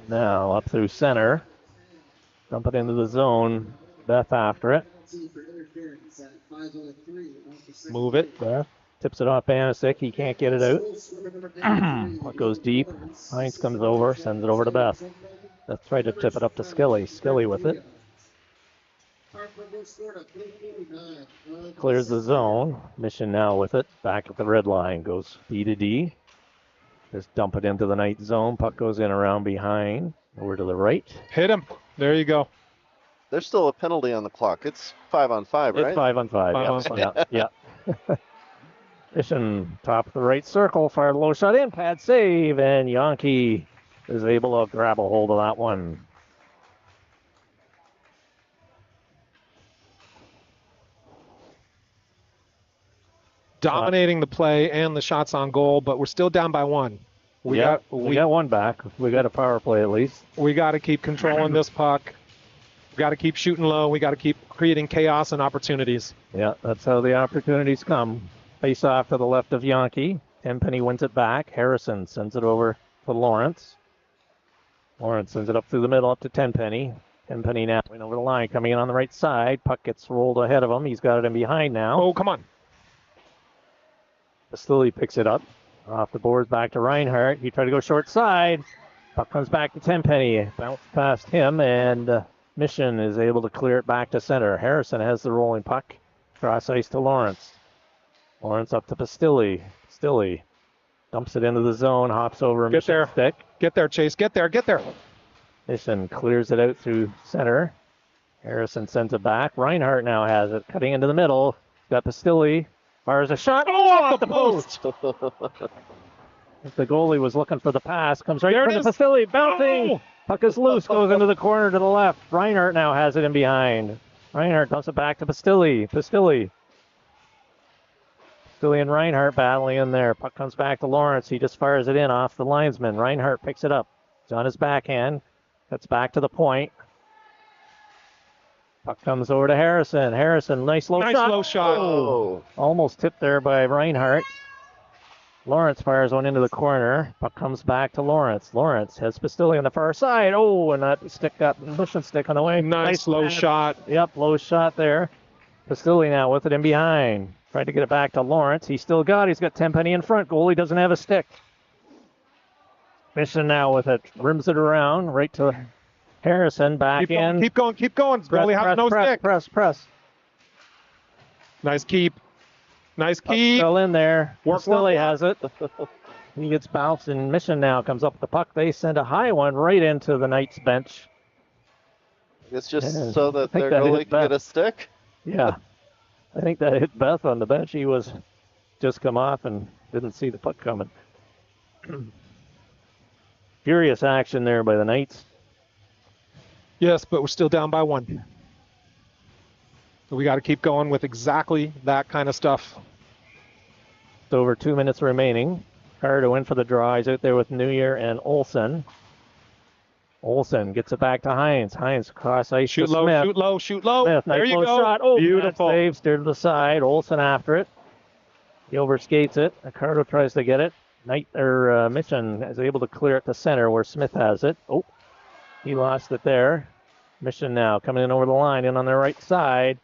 Now up through center. Dump it into the zone. Beth after it. Move it. Beth tips it off Banasic. He can't get it out. Puck goes deep. Hines comes over, sends it over to Beth. Beth tried to tip it up to Skilly. Skilly with it. Clears the zone. Mission now with it. Back at the red line. Goes B to D. Just dump it into the night zone. Puck goes in around behind. Over to the right. Hit him. There you go. There's still a penalty on the clock. It's 5-on-5, right? It's 5-on-5. 5-on-5. Yeah. Mission top of the right circle. Fired a low shot in. Pad save. And Yankee is able to grab a hold of that one. Dominating the play and the shots on goal, but we're still down by 1. We got one back. We got a power play at least. We got to keep controlling this puck. We got to keep shooting low. We got to keep creating chaos and opportunities. Yeah, that's how the opportunities come. Face off to the left of Yankee. Tenpenny wins it back. Harrison sends it over to Lawrence. Lawrence sends it up through the middle, up to Tenpenny. Tenpenny now going over the line, coming in on the right side. Puck gets rolled ahead of him. He's got it in behind now. Oh, come on. Vasily picks it up. Off the boards, back to Reinhardt. He tried to go short side. Puck comes back to Tenpenny. Bounced past him, and Mission is able to clear it back to center. Harrison has the rolling puck. Cross ice to Lawrence. Lawrence up to Pastilli. Pastilli dumps it into the zone, hops over Get there. Mission's stick. Get there, Chase. Get there. Get there. Mission clears it out through center. Harrison sends it back. Reinhardt now has it, cutting into the middle. Got Pastilli. Fires a shot. Oh, off the post! The goalie was looking for the pass. Comes right There in it front of is. Pastilli. Bouncing. Oh! Puck is loose. Goes into the corner to the left. Reinhardt now has it in behind. Reinhardt dumps it back to Pastilli. Pastilli and Reinhardt battling in there. Puck comes back to Lawrence. He just fires it in off the linesman. Reinhardt picks it up. It's on his backhand. Cuts back to the point. Puck comes over to Harrison. Harrison, nice low shot. Oh. Almost tipped there by Reinhardt. Lawrence fires one into the corner. Puck comes back to Lawrence. Lawrence has Pastilli on the far side. Oh, and that stick got Mission stick on the way. Nice low pass. shot. Yep, low shot there. Pastilli now with it in behind. Tried to get it back to Lawrence. He's got Tenpenny in front. Goalie doesn't have a stick. Mission now with it. Rims it around right to Harrison. Back in. Keep going. Goalie has no stick. Press. Nice keep. Still in there. Work. Pastilli has it. He gets bounced, and Mission now comes up with the puck. They send a high one right into the Knights bench. It's just Yeah, so I that think their that hit goalie can Beth. get a stick. Yeah. I think that hit Beth on the bench. He was just come off and didn't see the puck coming. Furious action there by the Knights. Yes, but we're still down by one. So we got to keep going with exactly that kind of stuff. It's over 2 minutes remaining. Carter in for the draw. He's out there with New Year and Olsen. Olsen gets it back to Hines. Hines cross ice Shoot to low, Smith. shoot low. Smith, There nice you low go. shot. Oh, Beautiful. Save, steered to the side. Olsen after it. He overskates it. Ricardo tries to get it. Mission is able to clear it to center where Smith has it. Oh, he lost it there. Mission now coming in over the line, in on the right side.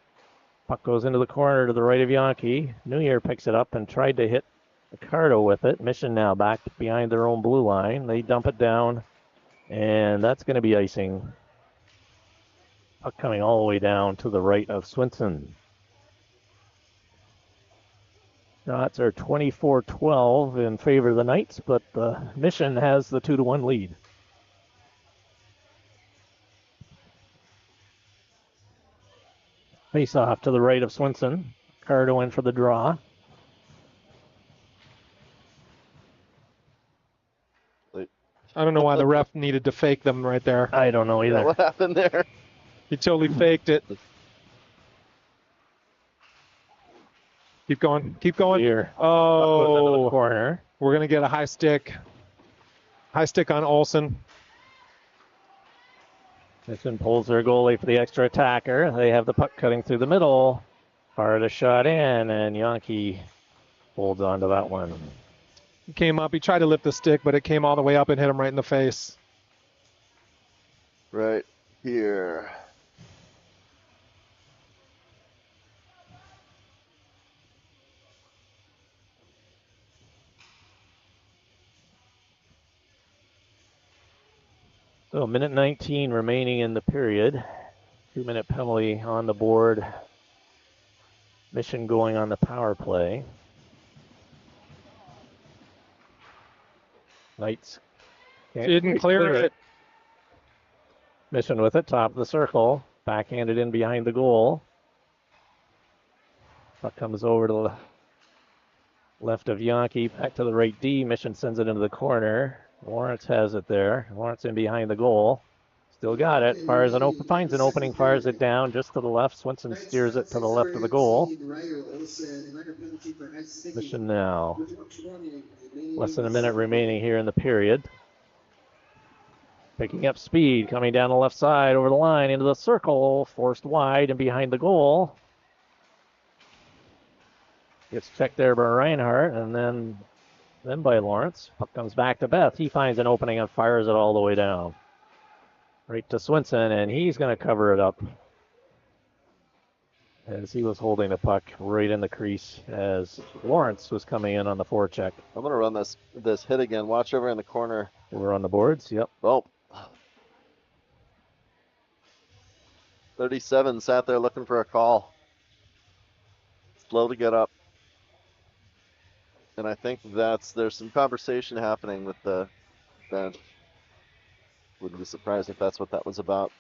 Puck goes into the corner to the right of Yankee. New Year picks it up and tried to hit Ricardo with it. Mission now back behind their own blue line. They dump it down, and that's going to be icing. Puck coming all the way down to the right of Swinson. Shots are 24-12 in favor of the Knights, but Mission has the 2-1 lead. Face off to the right of Swinson. Cardo in for the draw. I don't know why the ref needed to fake them right there. I don't know either. What happened there? He totally faked it. Keep going. Here. Goes into the Oh, corner. we're going to get a high stick. High stick on Olsen. Mission pulls their goalie for the extra attacker. They have the puck cutting through the middle. Fired a shot in, and Yankee holds on to that one. He came up. He tried to lift the stick, but it came all the way up and hit him right in the face. Right here. So, minute 19 remaining in the period. 2-minute penalty on the board. Mission going on the power play. Knights can't Didn't clear it. Mission with it, top of the circle. Backhanded in behind the goal. Puck comes over to the left of Yankee, back to the right D. Mission sends it into the corner. Lawrence has it there. Lawrence in behind the goal. Still got it. Finds an opening, fires it down just to the left. Swinson steers it to the left of the goal. Mission now. Less than a minute remaining here in the period. Picking up speed, coming down the left side over the line into the circle. Forced wide and behind the goal. Gets checked there by Reinhardt, and then by Lawrence. Puck comes back to Beth. He finds an opening and fires it all the way down. Right to Swinson, and he's going to cover it up as he was holding the puck right in the crease as Lawrence was coming in on the forecheck. I'm gonna run this hit again. Watch over in the corner. We're on the boards. Yep. Oh. 37 sat there looking for a call. Slow to get up. And I think there's some conversation happening with the bench. Wouldn't be surprised if that's what that was about.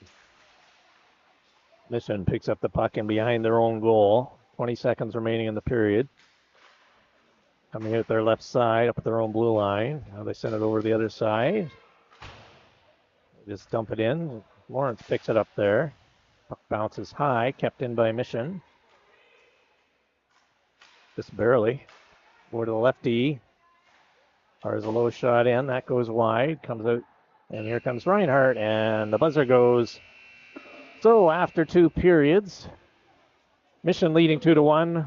Mission picks up the puck in behind their own goal. 20 seconds remaining in the period. Coming out their left side, up at their own blue line. Now they send it over the other side. Just dump it in. Lawrence picks it up there. Puck bounces high, kept in by Mission. Just barely. Over to the lefty. Fires a low shot in. That goes wide. Comes out. And here comes Reinhardt. And the buzzer goes. So after 2 periods, Mission leading 2-1.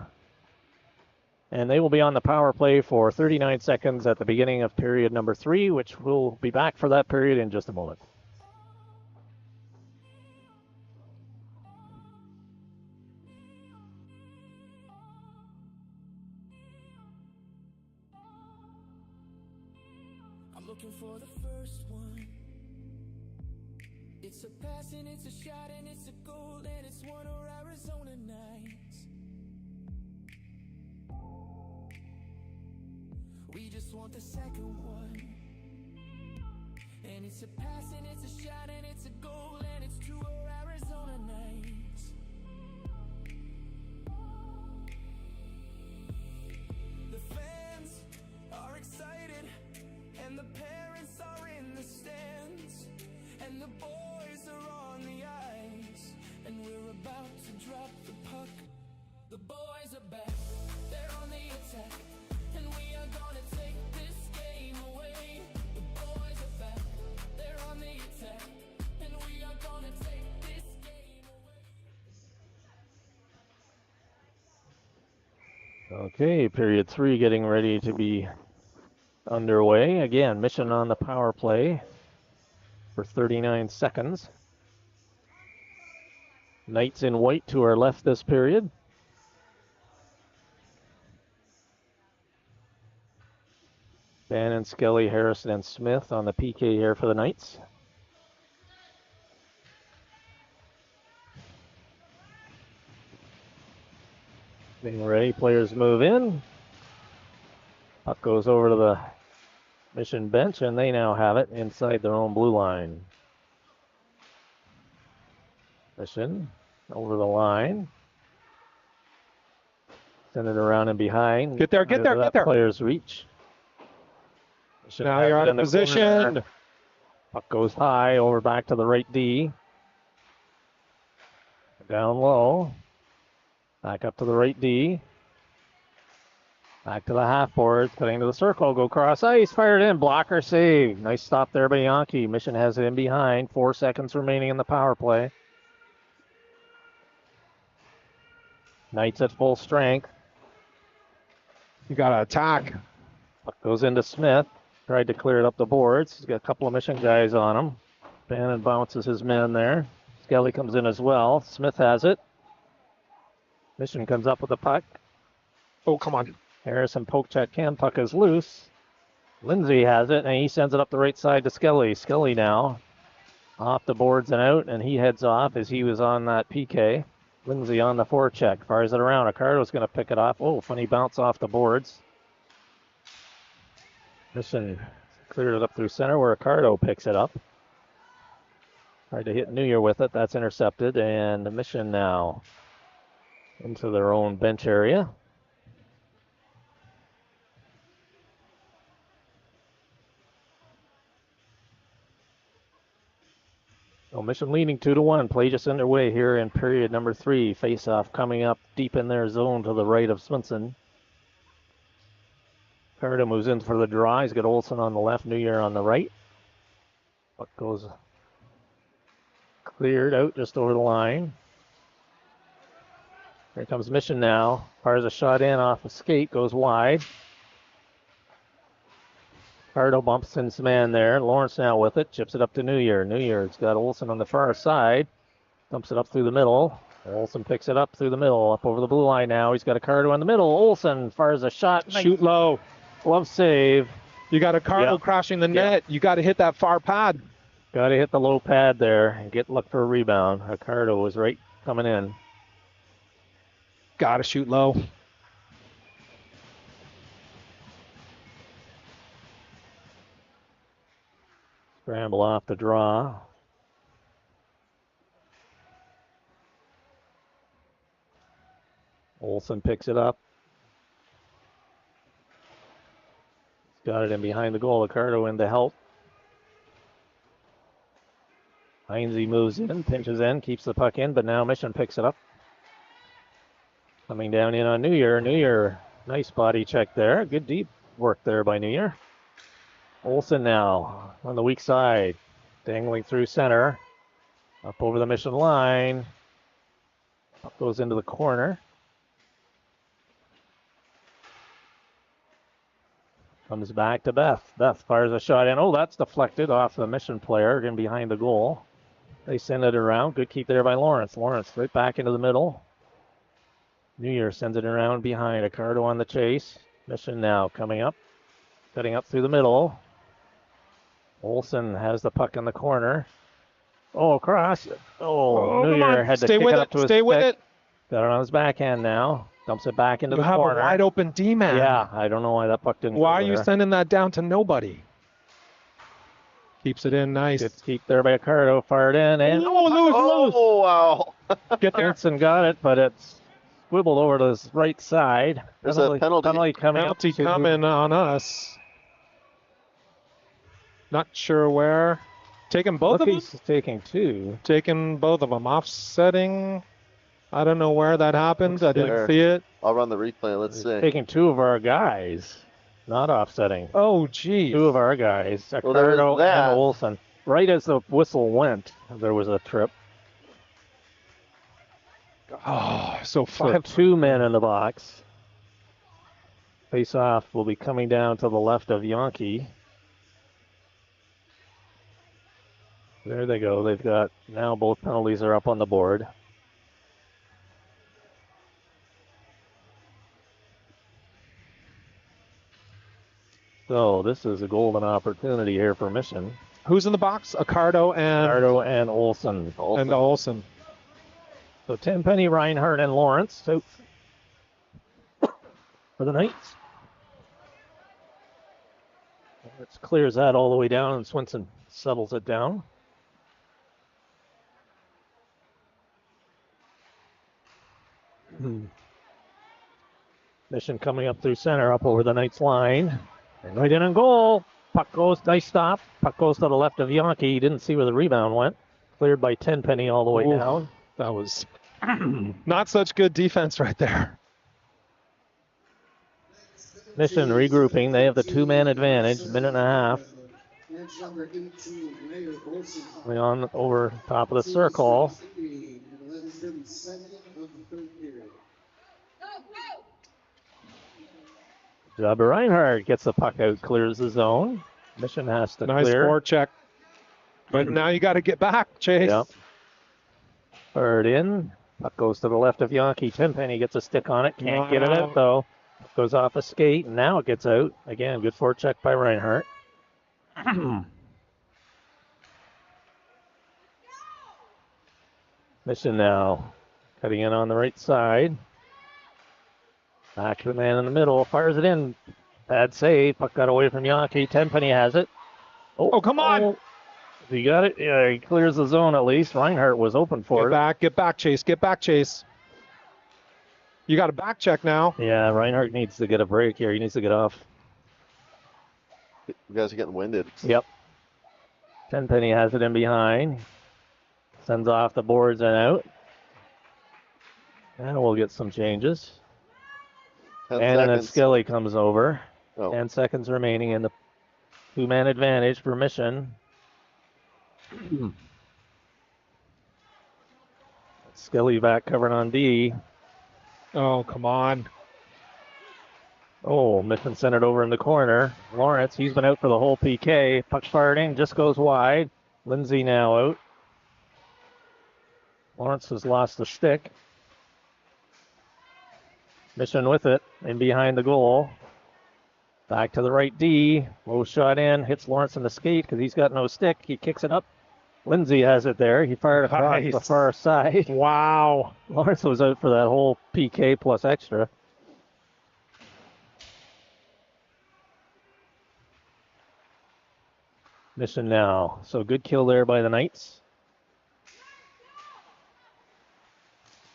And they will be on the power play for 39 seconds at the beginning of period number 3, which we'll be back for that period in just a moment. I'm looking for the first one. It's a pass and it's a shot and it's a goal and it's one of Arizona nights. We just want the second one. And it's a pass and it's a shot and it's a goal and it's 2 of Arizona nights. The fans are excited and the parents are in the stands and the boys are on the ice and we're about to drop the puck. The boys are back, they're on the attack and we are gonna take this game away. The boys are back, they're on the attack and we are gonna take this game away. Okay, period 3 getting ready to be underway. Again, Mission on the power play for 39 seconds. Knights in white to our left this period. Bannon, Skelly, Harrison, and Smith on the PK here for the Knights. Being ready, players move in. Puck goes over to the Mission bench, and they now have it inside their own blue line. Mission over the line. Send it around and behind. Get there, get there, get there. Players reach. Mission Now has you're it out in of the position. corner. Puck goes high over back to the right D. Down low. Back up to the right D. Back to the half boards, cutting to the circle, go cross ice, fired in, blocker save. Nice stop there by Yankee. Mission has it in behind, 4 seconds remaining in the power play. Knights at full strength. You got to attack. Puck goes into Smith, tried to clear it up the boards. He's got a couple of Mission guys on him. Bannon bounces his man there. Skelly comes in as well. Smith has it. Mission comes up with the puck. Oh, come on. Harrison poked check can. Puck is loose. Lindsay has it, and he sends it up the right side to Skelly. Skelly now off the boards and out, and he heads off as he was on that PK. Lindsay on the forecheck. Fires it around. Ricardo's going to pick it off. Oh, funny bounce off the boards. Mission cleared it up through center where Ricardo picks it up. Tried to hit New Year with it. That's intercepted, and the Mission now into their own bench area. So Mission leading 2-1. Play just underway here in period number 3. Face-off coming up deep in their zone to the right of Swinson. Ricardo moves in for the draw. He's got Olsen on the left, New Year on the right. Puck goes cleared out just over the line. Here comes Mission now. Fires a shot in off a skate, goes wide. Cardo bumps in some man there. Lawrence now with it. Chips it up to New Year. New Year's got Olson on the far side. Dumps it up through the middle. Olson picks it up through the middle. Up over the blue line now. He's got a Cardo in the middle. Olson fires a shot. Shoot low. Glove save. You got a Cardo Yep. crashing the net. You got to hit that far pad. Got to hit the low pad there and look for a rebound. Ricardo was right coming in. Got to shoot low. Scramble off the draw. Olson picks it up. He's got it in behind the goal. Ricardo in to help. Heinze moves in, pinches in, keeps the puck in, but now Mission picks it up. Coming down in on New Year. New Year, nice body check there. Good deep work there by New Year. Olson now on the weak side, dangling through center. Up over the Mission line. Up goes into the corner. Comes back to Beth. Beth fires a shot in. Oh, that's deflected off the Mission player in behind the goal. They send it around. Good keep there by Lawrence. Lawrence right back into the middle. New Year sends it around behind. Ricardo on the chase. Mission now coming up. Cutting up through the middle. Olson has the puck in the corner. Oh, across. Oh, New Year had to kick it up to his Stay with stick. it. Got it on his backhand now. Dumps it back into You the have corner. a wide open D-man. Yeah, I don't know why that puck didn't Why go are you there. sending that down to nobody? Keeps it in nice. Good keep there by Ricardo. Fired in. And Oh, wow. Get there. Benson got it, but it's squibbled over to his right side. There's a penalty. coming Penalty up to- coming on us. Not sure where. Taking both Look, of them? he's taking two. Taking both of them. Offsetting. I don't know where that happened. I didn't there. see it. I'll run the replay. Let's He's see. taking two of our guys. Not offsetting. Oh, geez. Two of our guys. Well, there is Ricardo that. and Olson. Right as the whistle went, there was a trip. Oh, so So five. two men in the box. Face off will be coming down to the left of Yankee. There they go. They've got now both penalties are up on the board. So this is a golden opportunity here for Mission. Who's in the box? Accardo and Ricardo and Olson. Olson. So Tenpenny, Reinhardt, and Lawrence out for the Knights. Lawrence clears that all the way down, and Swinson settles it down. Mission coming up through center, up over the Knights line. And right in on goal. Puck goes, nice stop. Puck goes to the left of Yankee. He didn't see where the rebound went. Cleared by Tenpenny all the way Ooh. down. That was not such good defense right there. Mission regrouping. They have the two-man advantage. Minute and a half. Coming on over top of the circle. Jobber Reinhardt gets the puck out, clears the zone. Mission has to Nice clear. forecheck. But now you got to get back, Chase. Yep. Third in. Puck goes to the left of Yankee. Tenpenny gets a stick on it. Can't get it Wow. out, though. Goes off a skate, and now it gets out. Again, good forecheck by Reinhardt. Mission now cutting in on the right side. Back to the man in the middle. Fires it in. Bad save. Puck got away from Yankee. Tenpenny has it. Oh, come on. He got it. Yeah, he clears the zone at least. Reinhardt was open for it. Get back, Chase. Get back, Chase. You got a back check now. Yeah, Reinhardt needs to get a break here. He needs to get off. You guys are getting winded. Yep. Tenpenny has it in behind. Sends off the boards and out. And we'll get some changes. 10 And then seconds. Skelly comes over. Oh. 10 seconds remaining in the two-man advantage for Mission. Skelly back covered on D. Oh, come on. Oh, Mission sent it over in the corner. Lawrence, he's been out for the whole PK. Puck fired in, just goes wide. Lindsay now out. Lawrence has lost the stick. Mission with it, in behind the goal. Back to the right D. Low shot in, hits Lawrence in the skate because he's got no stick. He kicks it up. Lindsay has it there. He fired across the Nice. far side. Wow. Lawrence was out for that whole PK plus extra. Mission now. So good kill there by the Knights.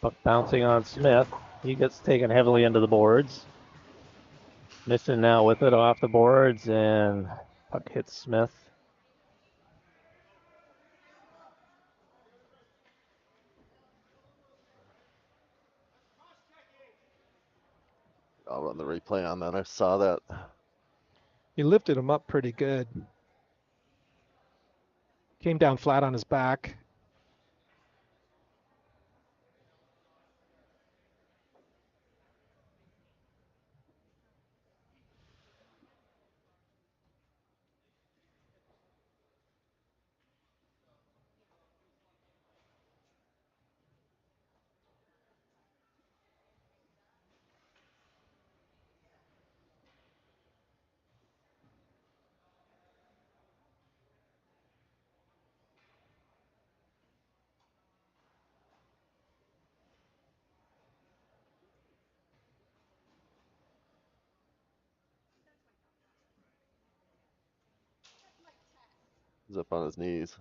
Puck bouncing on Smith. He gets taken heavily into the boards. Mission now with it off the boards, and puck hits Smith. I'll run the replay on that. I saw that. He lifted him up pretty good. Came down flat on his back. He's up on his knees.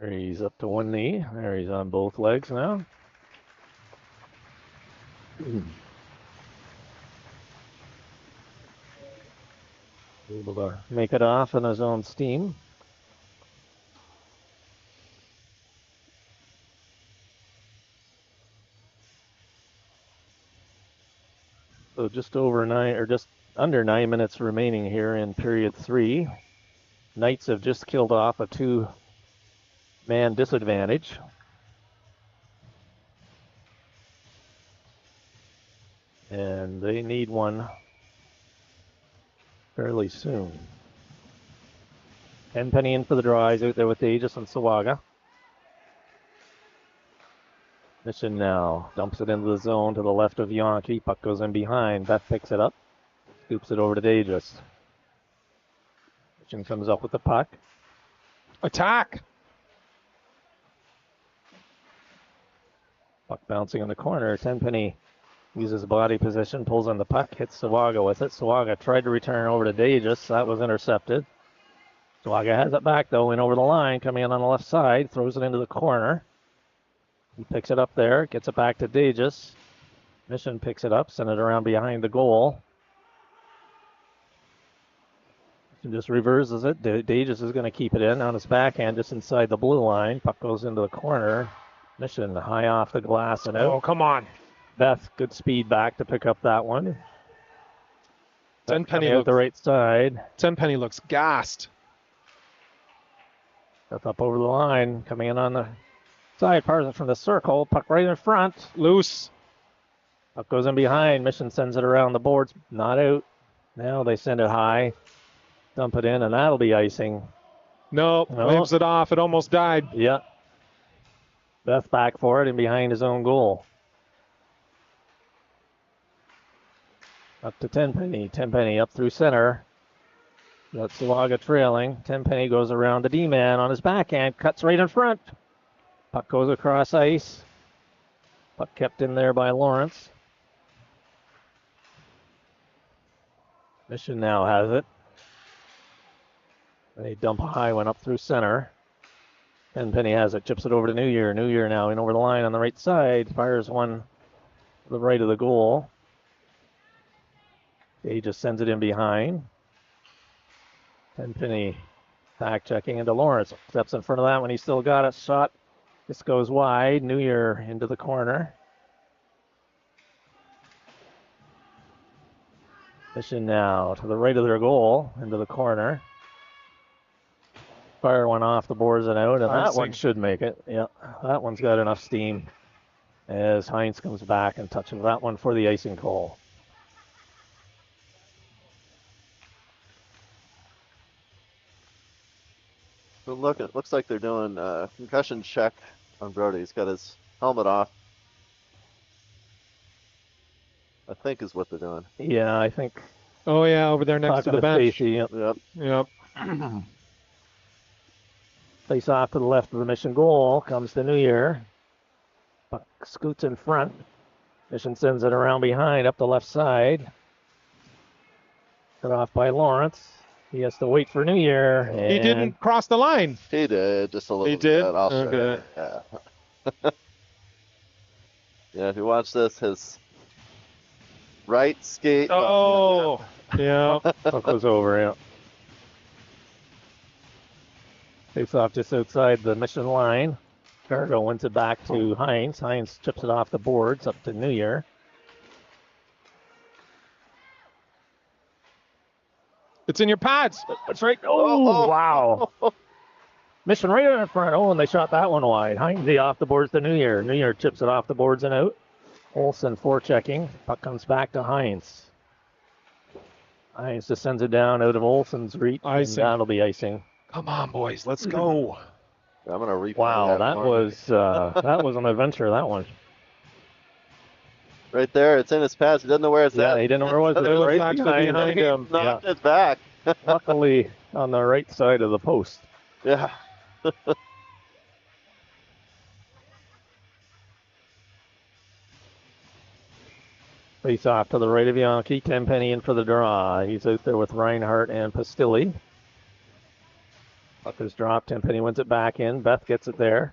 There he's up to one knee. There he's on both legs now. Able to make it off in his own steam. So just over 9, or just under 9 minutes remaining here in period 3. Knights have just killed off a 2-man disadvantage. And they need one fairly soon. Tenpenny in for the draws out there with Aegis and Sawaga. Mission now dumps it into the zone to the left of Yankee. Puck goes in behind. Beth picks it up. Scoops it over to Aegis. Mission comes up with the puck. Attack. Puck bouncing in the corner. Tenpenny uses body position, pulls on the puck, hits Sawaga with it. Sawaga tried to return over to Daegis. That was intercepted. Sawaga has it back, though, in over the line, coming in on the left side, throws it into the corner. He picks it up there, gets it back to Daegis. Mission picks it up, send it around behind the goal. Mission just reverses it. Daegis is going to keep it in on his backhand, just inside the blue line. Puck goes into the corner. Mission high off the glass and out. Oh, come on. Beth, good speed back to pick up that one. Tenpenny out looks, the right side. Tenpenny looks gassed. That's up over the line, coming in on the side, part from the circle. Puck right in front. Loose. Puck goes in behind. Mission sends it around the boards. Not out. Now they send it high. Dump it in, and that'll be icing. No, waves it off. It almost died. Yeah. Beth back for it and behind his own goal. Up to Tenpenny. Tenpenny up through center. Got Sawaga trailing. Tenpenny goes around the D-man on his backhand. Cuts right in front. Puck goes across ice. Puck kept in there by Lawrence. Mission now has it. They dump a high one up through center. Tenpenny has it. Chips it over to New Year. New Year now in over the line on the right side. Fires one to the right of the goal. He just sends it in behind. Tenpenny Back checking into Lawrence. Steps in front of that when he still got it. Shot. This goes wide. New Year into the corner. Mission now to the right of their goal into the corner. Fire one off the boards and out, and that one should make it. Yeah, that one's got enough steam as Hines comes back and touches that one for the icing call. So look, it looks like they're doing a concussion check on Brody. He's got his helmet off. I think is what they're doing. Yeah, I think. Oh yeah, over there next to the bench. Stacey, yep. Yep. Face off to the left of the Mission goal. Comes the New Year. Puck scoots in front. Mission sends it around behind up the left side. Cut off by Lawrence. He has to wait for New Year. He didn't cross the line. He did, just a little He did? bit. I'll show Okay. you. Yeah. Yeah, if you watch this, his right skate. Oh, yeah. Puck was over, yeah. Face off just outside the Mission line. Cargo wins it back to Hines. Hines chips it off the boards up to New Year. It's in your pads. That's right. Oh, wow. Mission right in front. Oh, and they shot that one wide. Hines off the boards to New Year. New Year chips it off the boards and out. Olsen forechecking. Puck comes back to Hines. Hines just sends it down out of Olsen's reach. Icing. And that'll be icing. Come on, boys. Let's go. I'm gonna replay Wow, that for you. that was an adventure, that one. Right there. It's in his pads. He doesn't know where it's Yeah, at. he didn't know where it was. It was Right actually behind him. Knocked it back. Luckily on the right side of the post. Yeah. Face off to the right of Yankee. Tenpenny in for the draw. He's out there with Reinhardt and Pastilli. Puck is dropped. Tenpenny wins it back in. Beth gets it there.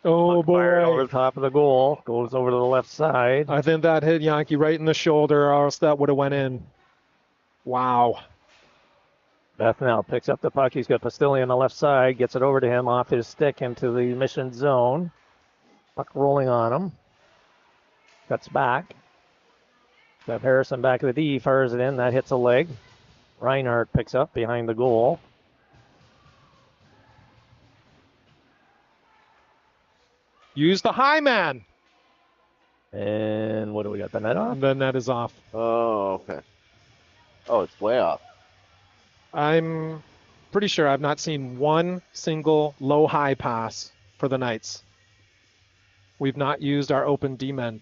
Oh, Fired over boy. the top of the goal. Goes over to the left side. I think that hit Yankee right in the shoulder, or else that would have went in. Wow. Beth now picks up the puck. He's got Pastilli on the left side. Gets it over to him off his stick into the Mission zone. Puck rolling on him. Cuts back. Got Harrison back at the D. Fires it in. That hits a leg. Reinhardt picks up behind the goal. Use the high man. And what do we got? The net off? And the net is off. Oh, okay. Oh, it's way off. I'm pretty sure I've not seen one single low-high pass for the Knights. We've not used our open D-men.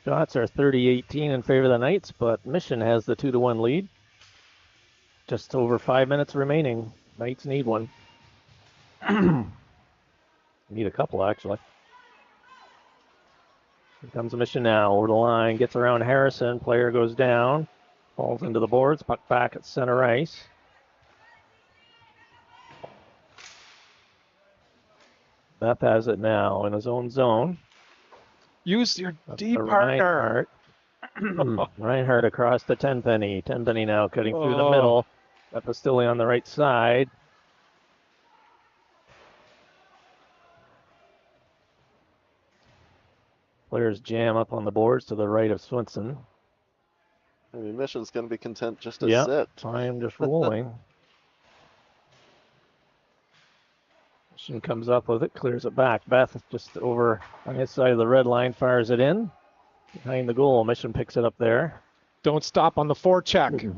Shots are 30-18 in favor of the Knights, but Mission has the 2-1 lead. Just over 5 minutes remaining. Knights need one. Need a couple, actually. Here comes Mission now. Over the line. Gets around Harrison. Player goes down. Falls into the boards. Puck back at center ice. Beth has it now in his own zone. Use your Up D to partner. Reinhardt. Reinhardt across to Tenpenny. Tenpenny now cutting through the Oh. middle. Got Pastilli on the right side. Players jam up on the boards to the right of Swinson. I mean, Mission's going to be content just to Yep. sit. Time just rolling. Mission comes up with it, clears it back. Beth just over on his side of the red line, fires it in. Behind the goal, Mission picks it up there. Don't stop on the forecheck.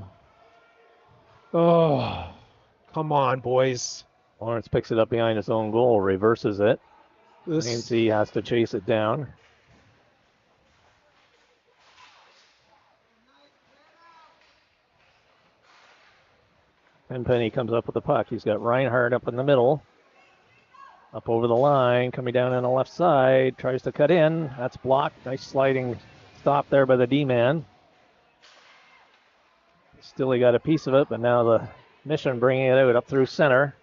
Oh, come on, boys. Lawrence picks it up behind his own goal, reverses it. This Nancy has to chase it down. Tenpenny comes up with the puck. He's got Reinhardt up in the middle. Up over the line, coming down on the left side. Tries to cut in. That's blocked. Nice sliding stop there by the D-man. Still he got a piece of it, but now the Mission bringing it out up through center.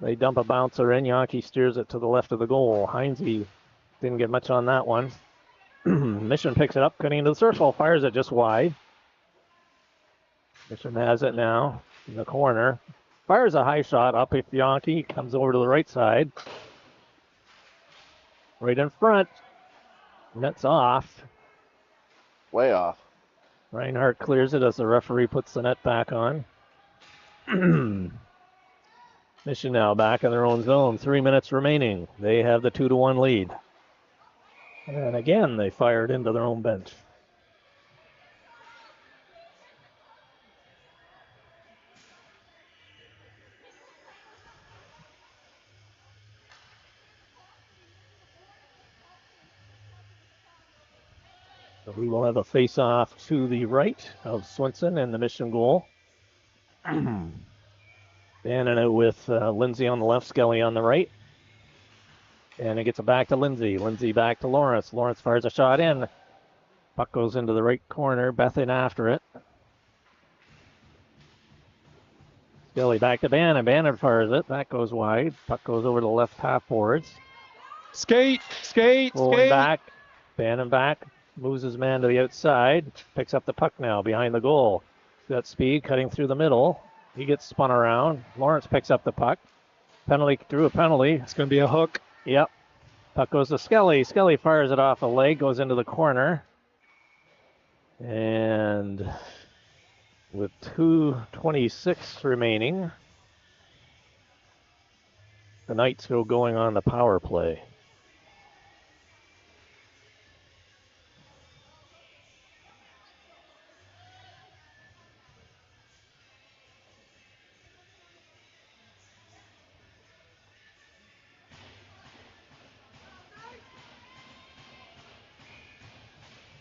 They dump a bouncer in. Yankee steers it to the left of the goal. Heinze didn't get much on that one. Mission picks it up, cutting into the circle, fires it just wide. Mission has it now in the corner. Fires a high shot up if Yankee comes over to the right side. Right in front. Net's off. Way off. Reinhardt clears it as the referee puts the net back on. Mission now back in their own zone. 3 minutes remaining. They have the 2-1 lead. And again, they fired into their own bench. So we will have a face-off to the right of Swenson and the Mission goal. Banning it with Lindsay on the left, Skelly on the right. And it gets it back to Lindsay. Lindsay back to Lawrence. Lawrence fires a shot in. Puck goes into the right corner. Beth in after it. Skelly back to Bannon. Bannon fires it. That goes wide. Puck goes over to the left half boards. Skate. Rolling back. Bannon back. Moves his man to the outside. Picks up the puck now behind the goal. Got speed cutting through the middle. He gets spun around. Lawrence picks up the puck. Penalty through a penalty. It's going to be a hook. Yep. Puck goes to Skelly. Skelly fires it off a leg, goes into the corner. And with 2:26 remaining, the Knights go going on the power play.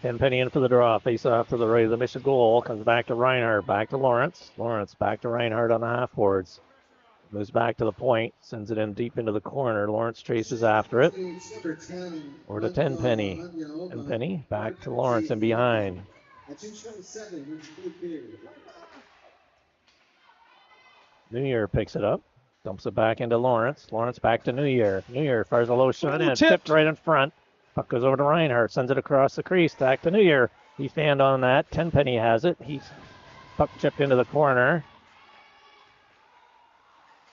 Tenpenny in for the draw. Face off to the right of the Mission goal. Comes back to Reinhardt. Back to Lawrence. Lawrence back to Reinhardt on the half boards. Moves back to the point. Sends it in deep into the corner. Lawrence traces after it. Over to Tenpenny. Tenpenny back to Lawrence and behind. New Year picks it up. Dumps it back into Lawrence. Lawrence back to New Year. New Year fires a low shot in. Tipped right in front. Puck goes over to Reinhardt, sends it across the crease, back to New Year. He fanned on that. Tenpenny has it. He's puck chipped into the corner.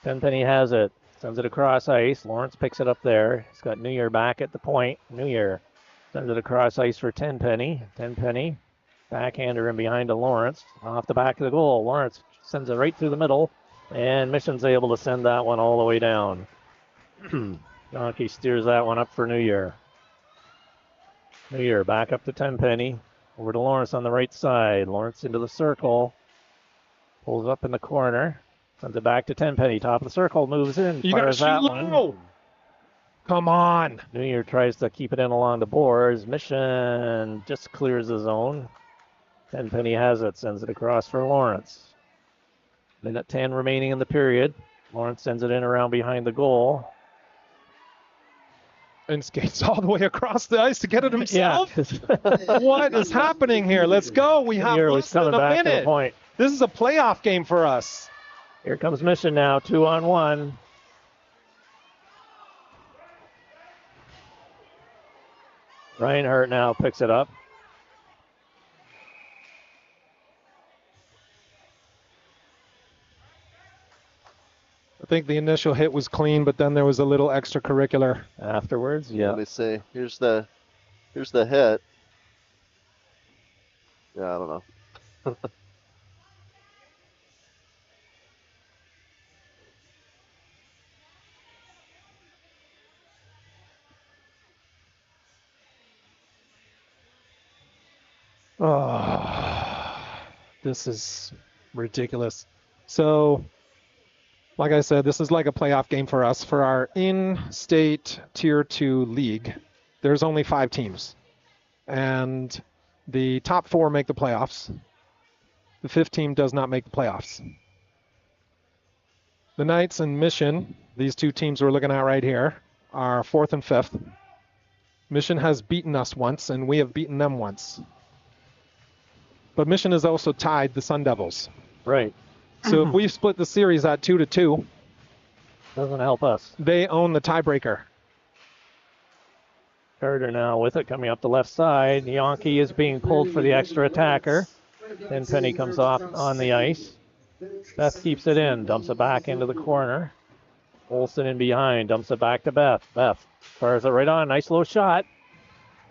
Tenpenny has it, sends it across ice. Lawrence picks it up there. He's got New Year back at the point. New Year sends it across ice for Tenpenny. Tenpenny, backhander in behind to Lawrence. Off the back of the goal. Lawrence sends it right through the middle, and Mission's able to send that one all the way down. Donkey steers that one up for New Year. New Year back up to Tenpenny. Over to Lawrence on the right side. Lawrence into the circle. Pulls up in the corner. Sends it back to Tenpenny. Top of the circle. Moves in. You got to shoot low. Come on. New Year tries to keep it in along the boards. Mission just clears the zone. Tenpenny has it. Sends it across for Lawrence. Minute 10 remaining in the period. Lawrence sends it in around behind the goal. And skates all the way across the ice to get it himself. Yeah. What is happening here? Let's go. We have less than a back to the minute. point. This is a playoff game for us. Here comes Mission now, 2-on-1. Reinhardt now picks it up. I think the initial hit was clean, but then there was a little extracurricular. Afterwards, yeah. Let me see. Here's the hit. Yeah, I don't know. Oh, this is ridiculous. So, like I said, this is like a playoff game for us. For our in-state Tier 2 league, there's only 5 teams. And the top 4 make the playoffs. The 5th team does not make the playoffs. The Knights and Mission, these 2 teams we're looking at right here, are 4th and 5th. Mission has beaten us once, and we have beaten them once. But Mission has also tied the Sun Devils. Right. So if we split the series at 2-2, Doesn't help us. They own the tiebreaker. Carter now with it coming up the left side. Yankee is being pulled for the extra attacker. Then Penny comes off on the ice. Beth keeps it in, dumps it back into the corner. Olsen in behind, dumps it back to Beth. Beth fires it right on, nice low shot.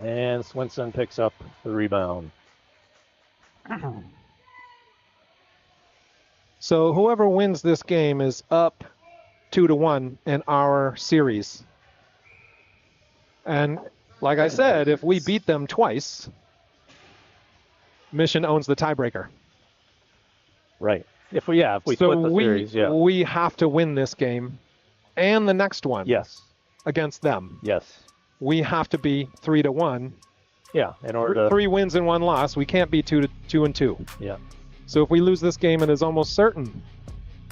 And Swinson picks up the rebound. So whoever wins this game is up 2-1 in our series. And like I said, if we beat them twice, Mission owns the tiebreaker. Right. If we So split the series, yeah. we have to win this game and the next one Yes. against them. Yes. We have to be 3-1. Yeah. In order to. 3 wins and 1 loss. We can't be 2-2. Yeah. So if we lose this game, it is almost certain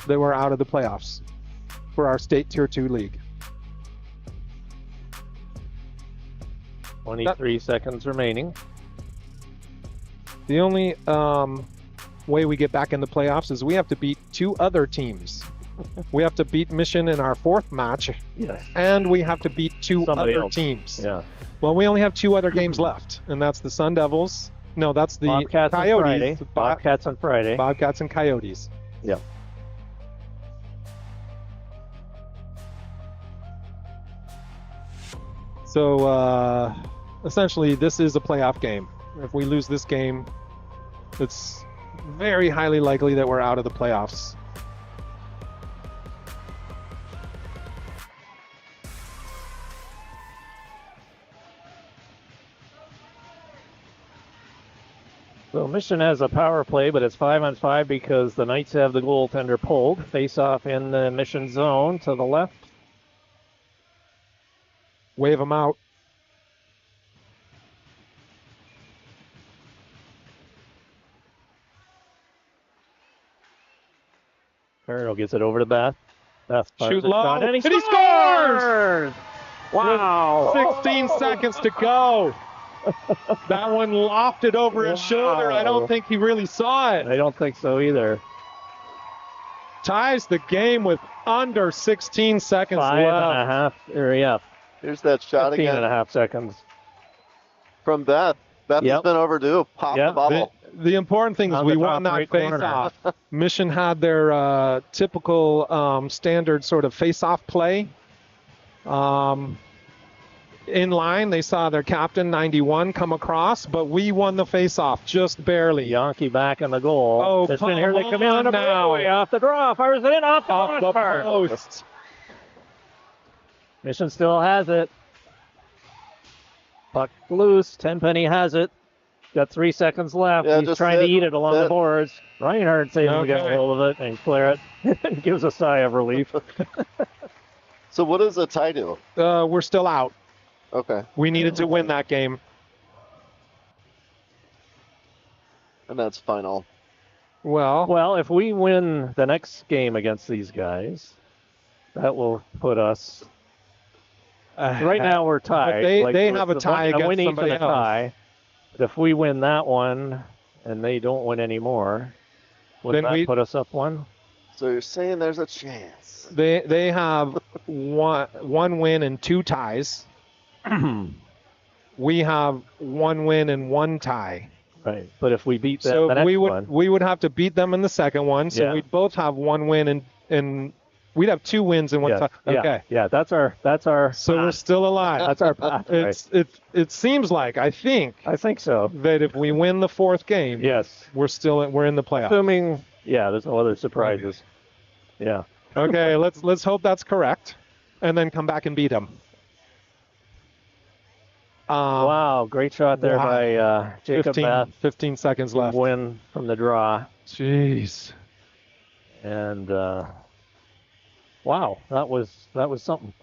that we're out of the playoffs for our state Tier 2 league. 23 seconds remaining. The only way we get back in the playoffs is we have to beat 2 other teams. We have to beat Mission in our 4th match, Yes. and we have to beat 2 Somebody other else. teams. Yeah. Well, we only have 2 other games left, and that's the Sun Devils. No, that's the Bobcats on Coyotes. Friday. Bobcats on Friday. Bobcats and Coyotes. Yeah. So essentially, this is a playoff game. If we lose this game, it's very highly likely that we're out of the playoffs. So Mission has a power play, but it's 5-on-5 because the Knights have the goaltender pulled. Face off in the Mission zone to the left. Wave them out. Farrell gets it over to Beth. Beth fires Shoot it low, shot, and he and he scores! Wow. 16 seconds to go. That one lofted over his shoulder. I don't think he really saw it. I don't think so either. Ties the game with under 16 seconds Five and left. a half. Yeah, Here's that shot 15 again and a half seconds. from Beth. Beth has Yep. been overdue. Pop Yep. the bubble. The important thing is On we the won top that right face corner. off. Mission had their typical standard sort of face off play. In line, they saw their captain, 91, come across, but we won the face off just barely. Yankee back in the goal. Oh, This come one here they come in on a now. breakaway off the draw. Fires it in off the Off the crossbar. post. Mission still has it. Puck loose. Tenpenny has it. Got 3 seconds left. Yeah, He's just trying to sit, eat it along the sit. boards. Reinhardt saves him to get a Okay. hold of it and clear it. And gives a sigh of relief. So what does a tie do? We're still out. Okay. We needed to win that game. And that's final. Well, Well, if we win the next game against these guys, that will put us. Right now we're tied. they have a the tie one- against win each somebody and a else. tie. But if we win that one and they don't win anymore, would Then that we- put us up one? So you're saying there's a chance. They have one win and 2 ties. We have 1 win and 1 tie. Right. But if we beat So the next we one, would have to beat them in the second one. So Yeah. we'd both have 1 win and we'd have 2 wins and 1 yeah, tie. Okay. yeah, that's our So we're path. still alive. That's our path. Right. It seems like I think I think so. that if we win the 4th game, Yes. we're in the playoffs. Assuming, there's no other surprises. Yeah. Okay, let's hope that's correct, and then come back and beat them. Wow, great shot there wow. by Jacob 15 seconds Beth. left. Win from the draw. Jeez. And wow, that was something.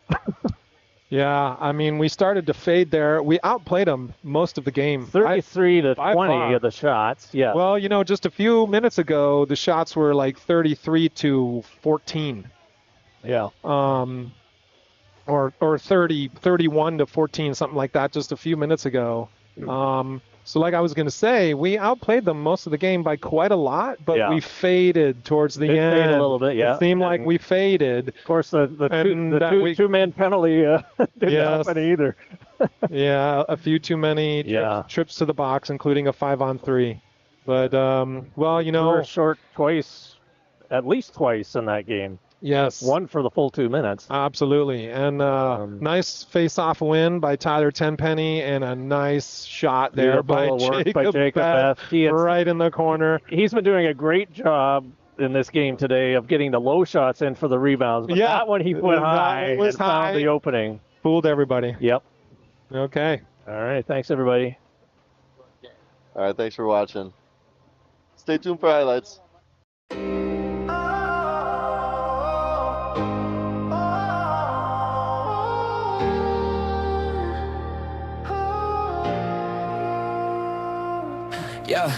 Yeah, I mean, we started to fade there. We outplayed them most of the game. 33 to by 20 far. of the shots. Yeah. Well, just a few minutes ago, the shots were like 33 to 14. yeah. Or 31 to 14, something like that, just a few minutes ago. So like I was going to say, we outplayed them most of the game by quite a lot, but Yeah. we faded towards the It end. faded a little bit, yeah. It seemed like we faded. Of course, the And that we- two-man penalty didn't Yes. help any either. Yeah, a few too many Yeah. trips to the box, including a 5-on-3. But, well, you We know, were short twice, at least twice in that game. yes. One for the full 2 minutes. Absolutely. And nice face-off win by Tyler Tenpenny and a nice shot there by Beautiful work Jacob, by Jacob Beth, Beth. He had- right in the corner. He's been doing a great job in this game today of getting the low shots in for the rebounds. But Yeah, that one he put that high was and found high. the opening. Fooled everybody. Yep. Okay. All right. Thanks, everybody. All right, thanks for watching. Stay tuned for highlights. Yeah,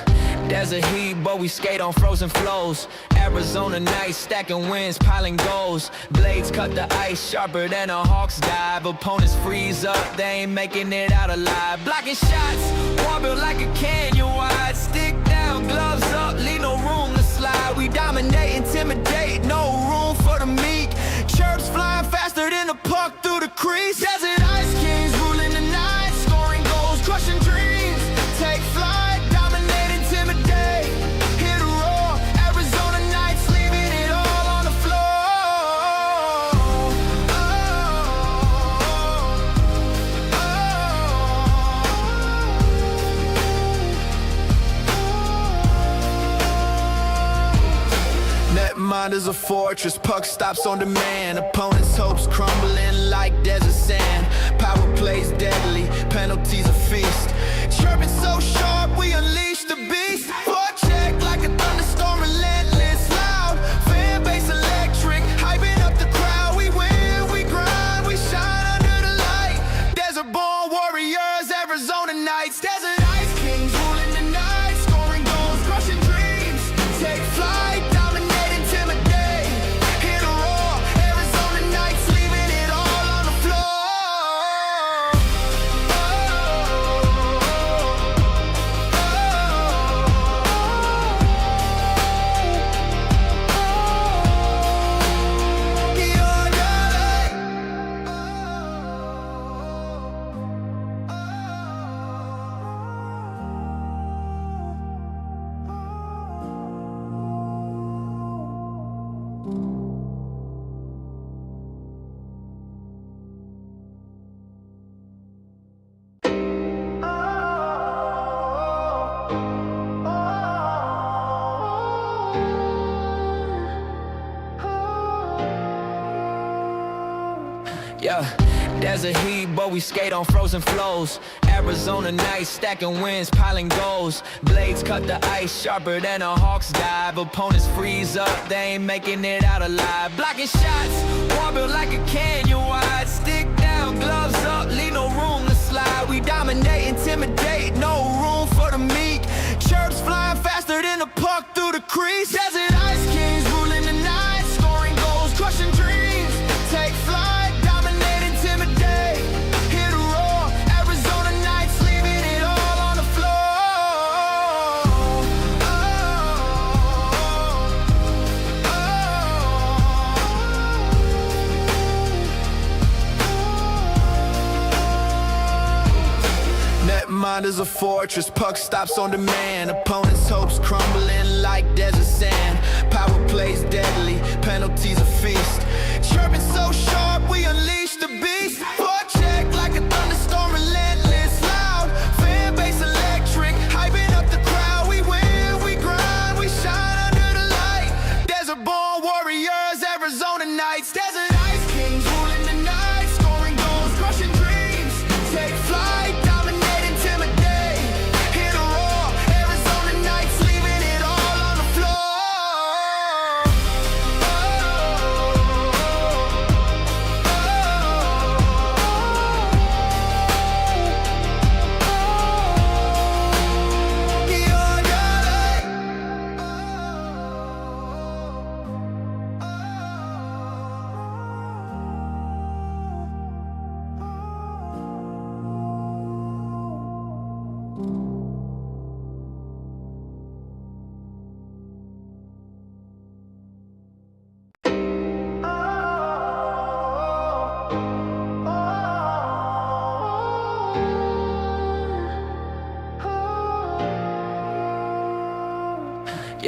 desert heat, but we skate on frozen flows. Arizona nights, stacking wins, piling goals. Blades cut the ice sharper than a hawk's dive. Opponents freeze up, they ain't making it out alive. Blocking shots, wall built like a canyon wide. Stick down, gloves up, leave no room to slide. We dominate, intimidate, no room for the meek. Chirps flying faster than a puck through the crease. Desert ice kings ruling the night, scoring goals, crushing dreams. Take flight, dominate, intimidate, hit a roar. Arizona nights, leaving it all on the floor. Netmind is a fortress, puck stops on demand. Opponents' hopes crumbling like desert sand. Power plays deadly, penalties a feast. Chirping so sharp, we unleash the beast. Forecheck like a thunderstorm, relentless, loud. Fan base electric, hyping up the crowd. We win, we grind, we shine under the light. Desert-born warriors, Arizona nights. Desert ice kings ruling the night, scoring goals, crushing dreams. Take flight, dominate, intimidate, hit a roar. Arizona nights, leaving it all on the floor. Yeah, desert heat, but we skate on frozen flows. Arizona nights, stacking wins, piling goals. Blades cut the ice sharper than a hawk's dive. Opponents freeze up, they ain't making it out alive. Blocking shots, wall built like a canyon wide. Stick down, gloves up, leave no room to slide. We dominate, intimidate, no room for the meek. Chirps flying faster than a puck through the crease. Desert ice kings ruling the night, scoring goals, crushing dreams. Take flight, dominate, intimidate, hit a roar. Arizona nights, leaving it all on the floor. Netmind is a fortress, puck stops on demand. Opponents' hopes crumbling like desert sand. Power plays deadly, penalties a feast. Chirping so sharp, we unleash the beast. Forecheck like a thunderstorm, relentless, loud. Fan base electric, hyping up the crowd. We win, we grind, we shine under the light. Desert-born warriors, Arizona nights. Desert ice kings ruling the night, scoring goals, crushing dreams. Take flight, dominate, intimidate, hit a roar. Arizona nights, leaving it all on the floor.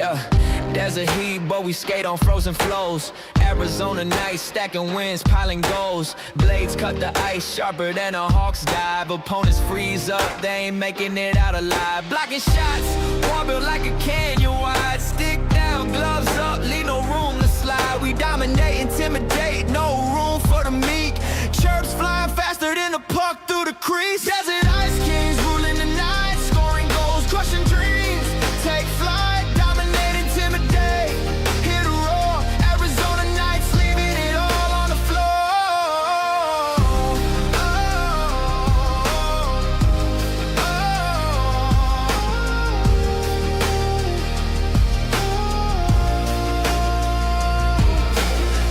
Yeah, desert heat, but we skate on frozen flows. Arizona nights, stacking wins, piling goals. Blades cut the ice sharper than a hawk's dive. Opponents freeze up, they ain't making it out alive. Blocking shots, wall built like a canyon wide. Stick down, gloves up, leave no room to slide. We dominate, intimidate, no room for the meek. Chirps flying faster than a puck through the crease. Desert ice kings ruling the night, scoring goals, crushing dreams. Take flight, dominate, intimidate. Hit a roar, Arizona nights, leaving it all on the floor.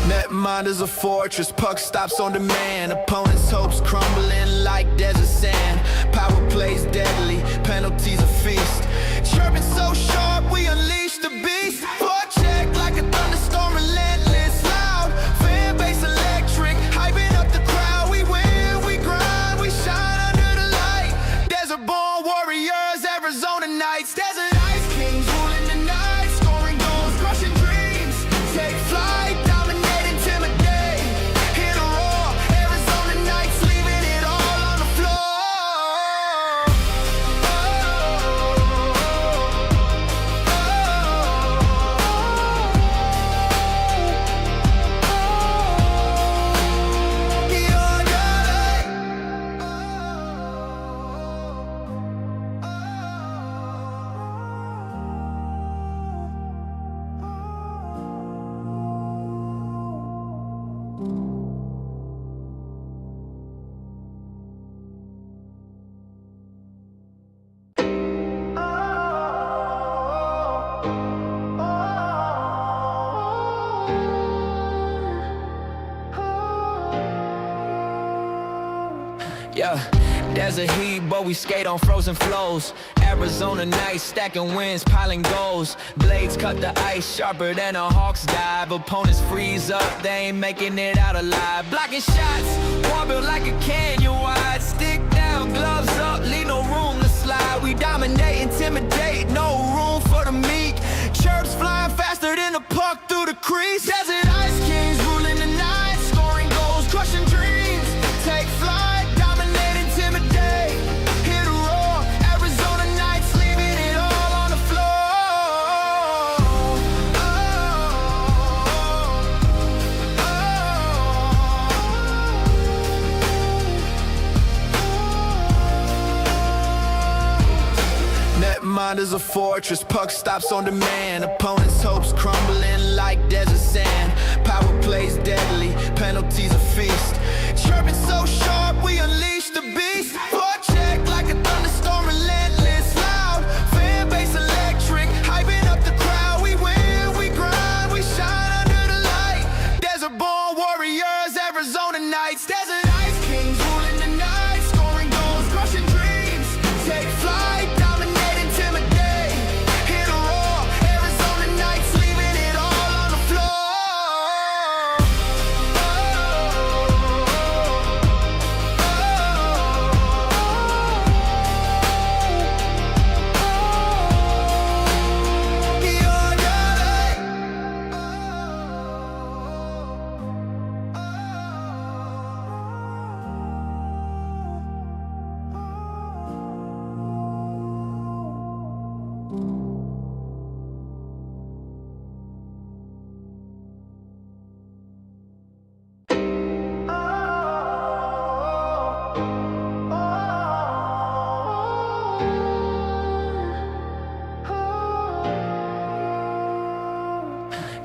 Net mind is a fortress, puck stops on demand. Opponents' hopes crumbling like desert sand. Power plays deadly, penalties a feast. Chirping so sharp, we unleash the beast. Forecheck like a thunderstorm, relentless, loud. Fan base electric, hyping up the crowd. We win, we grind, we shine under the light. Desert-born warriors, Arizona nights. Desert ice kings ruling the night, scoring goals, crushing dreams. Take flight, dominate, intimidate. Hit a roar, Arizona nights, leaving it all on the floor. Yeah, desert heat, but we skate on frozen flows. Arizona nights, stacking wins, piling goals. Blades cut the ice sharper than a hawk's dive. Opponents freeze up, they ain't making it out alive. Blocking shots, wall built like a canyon wide. Stick down, gloves up, leave no room to slide. We dominate, intimidate, no room for the meek. Chirps flying faster than a puck through the crease. Desert ice kings ruling the night, scoring goals, crushing dreams. Take flight, dominate, intimidate. Hit a roar, Arizona nights, leaving it all on the floor. Net mind is a fortress, puck stops on demand. Opponents' hopes crumbling like desert sand. Power plays deadly, penalties a feast. Chirping so sharp, we unleash the beast. Forecheck like a thunderstorm, relentless, loud. Fan base electric, hyping up the crowd. We win, we grind, we shine under the light. Desert-born warriors, Arizona nights. Desert ice kings ruling the night, scoring goals, crushing dreams. Take flight, dominate, intimidate. Hit a roar, Arizona nights, leaving it all on the floor.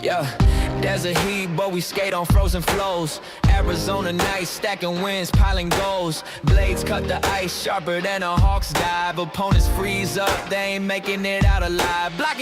Yeah, desert heat, but we skate on frozen flows. Arizona nights, stacking wins, piling goals. Blades cut the ice sharper than a hawk's dive. Opponents freeze up, they ain't making it out alive. Blocking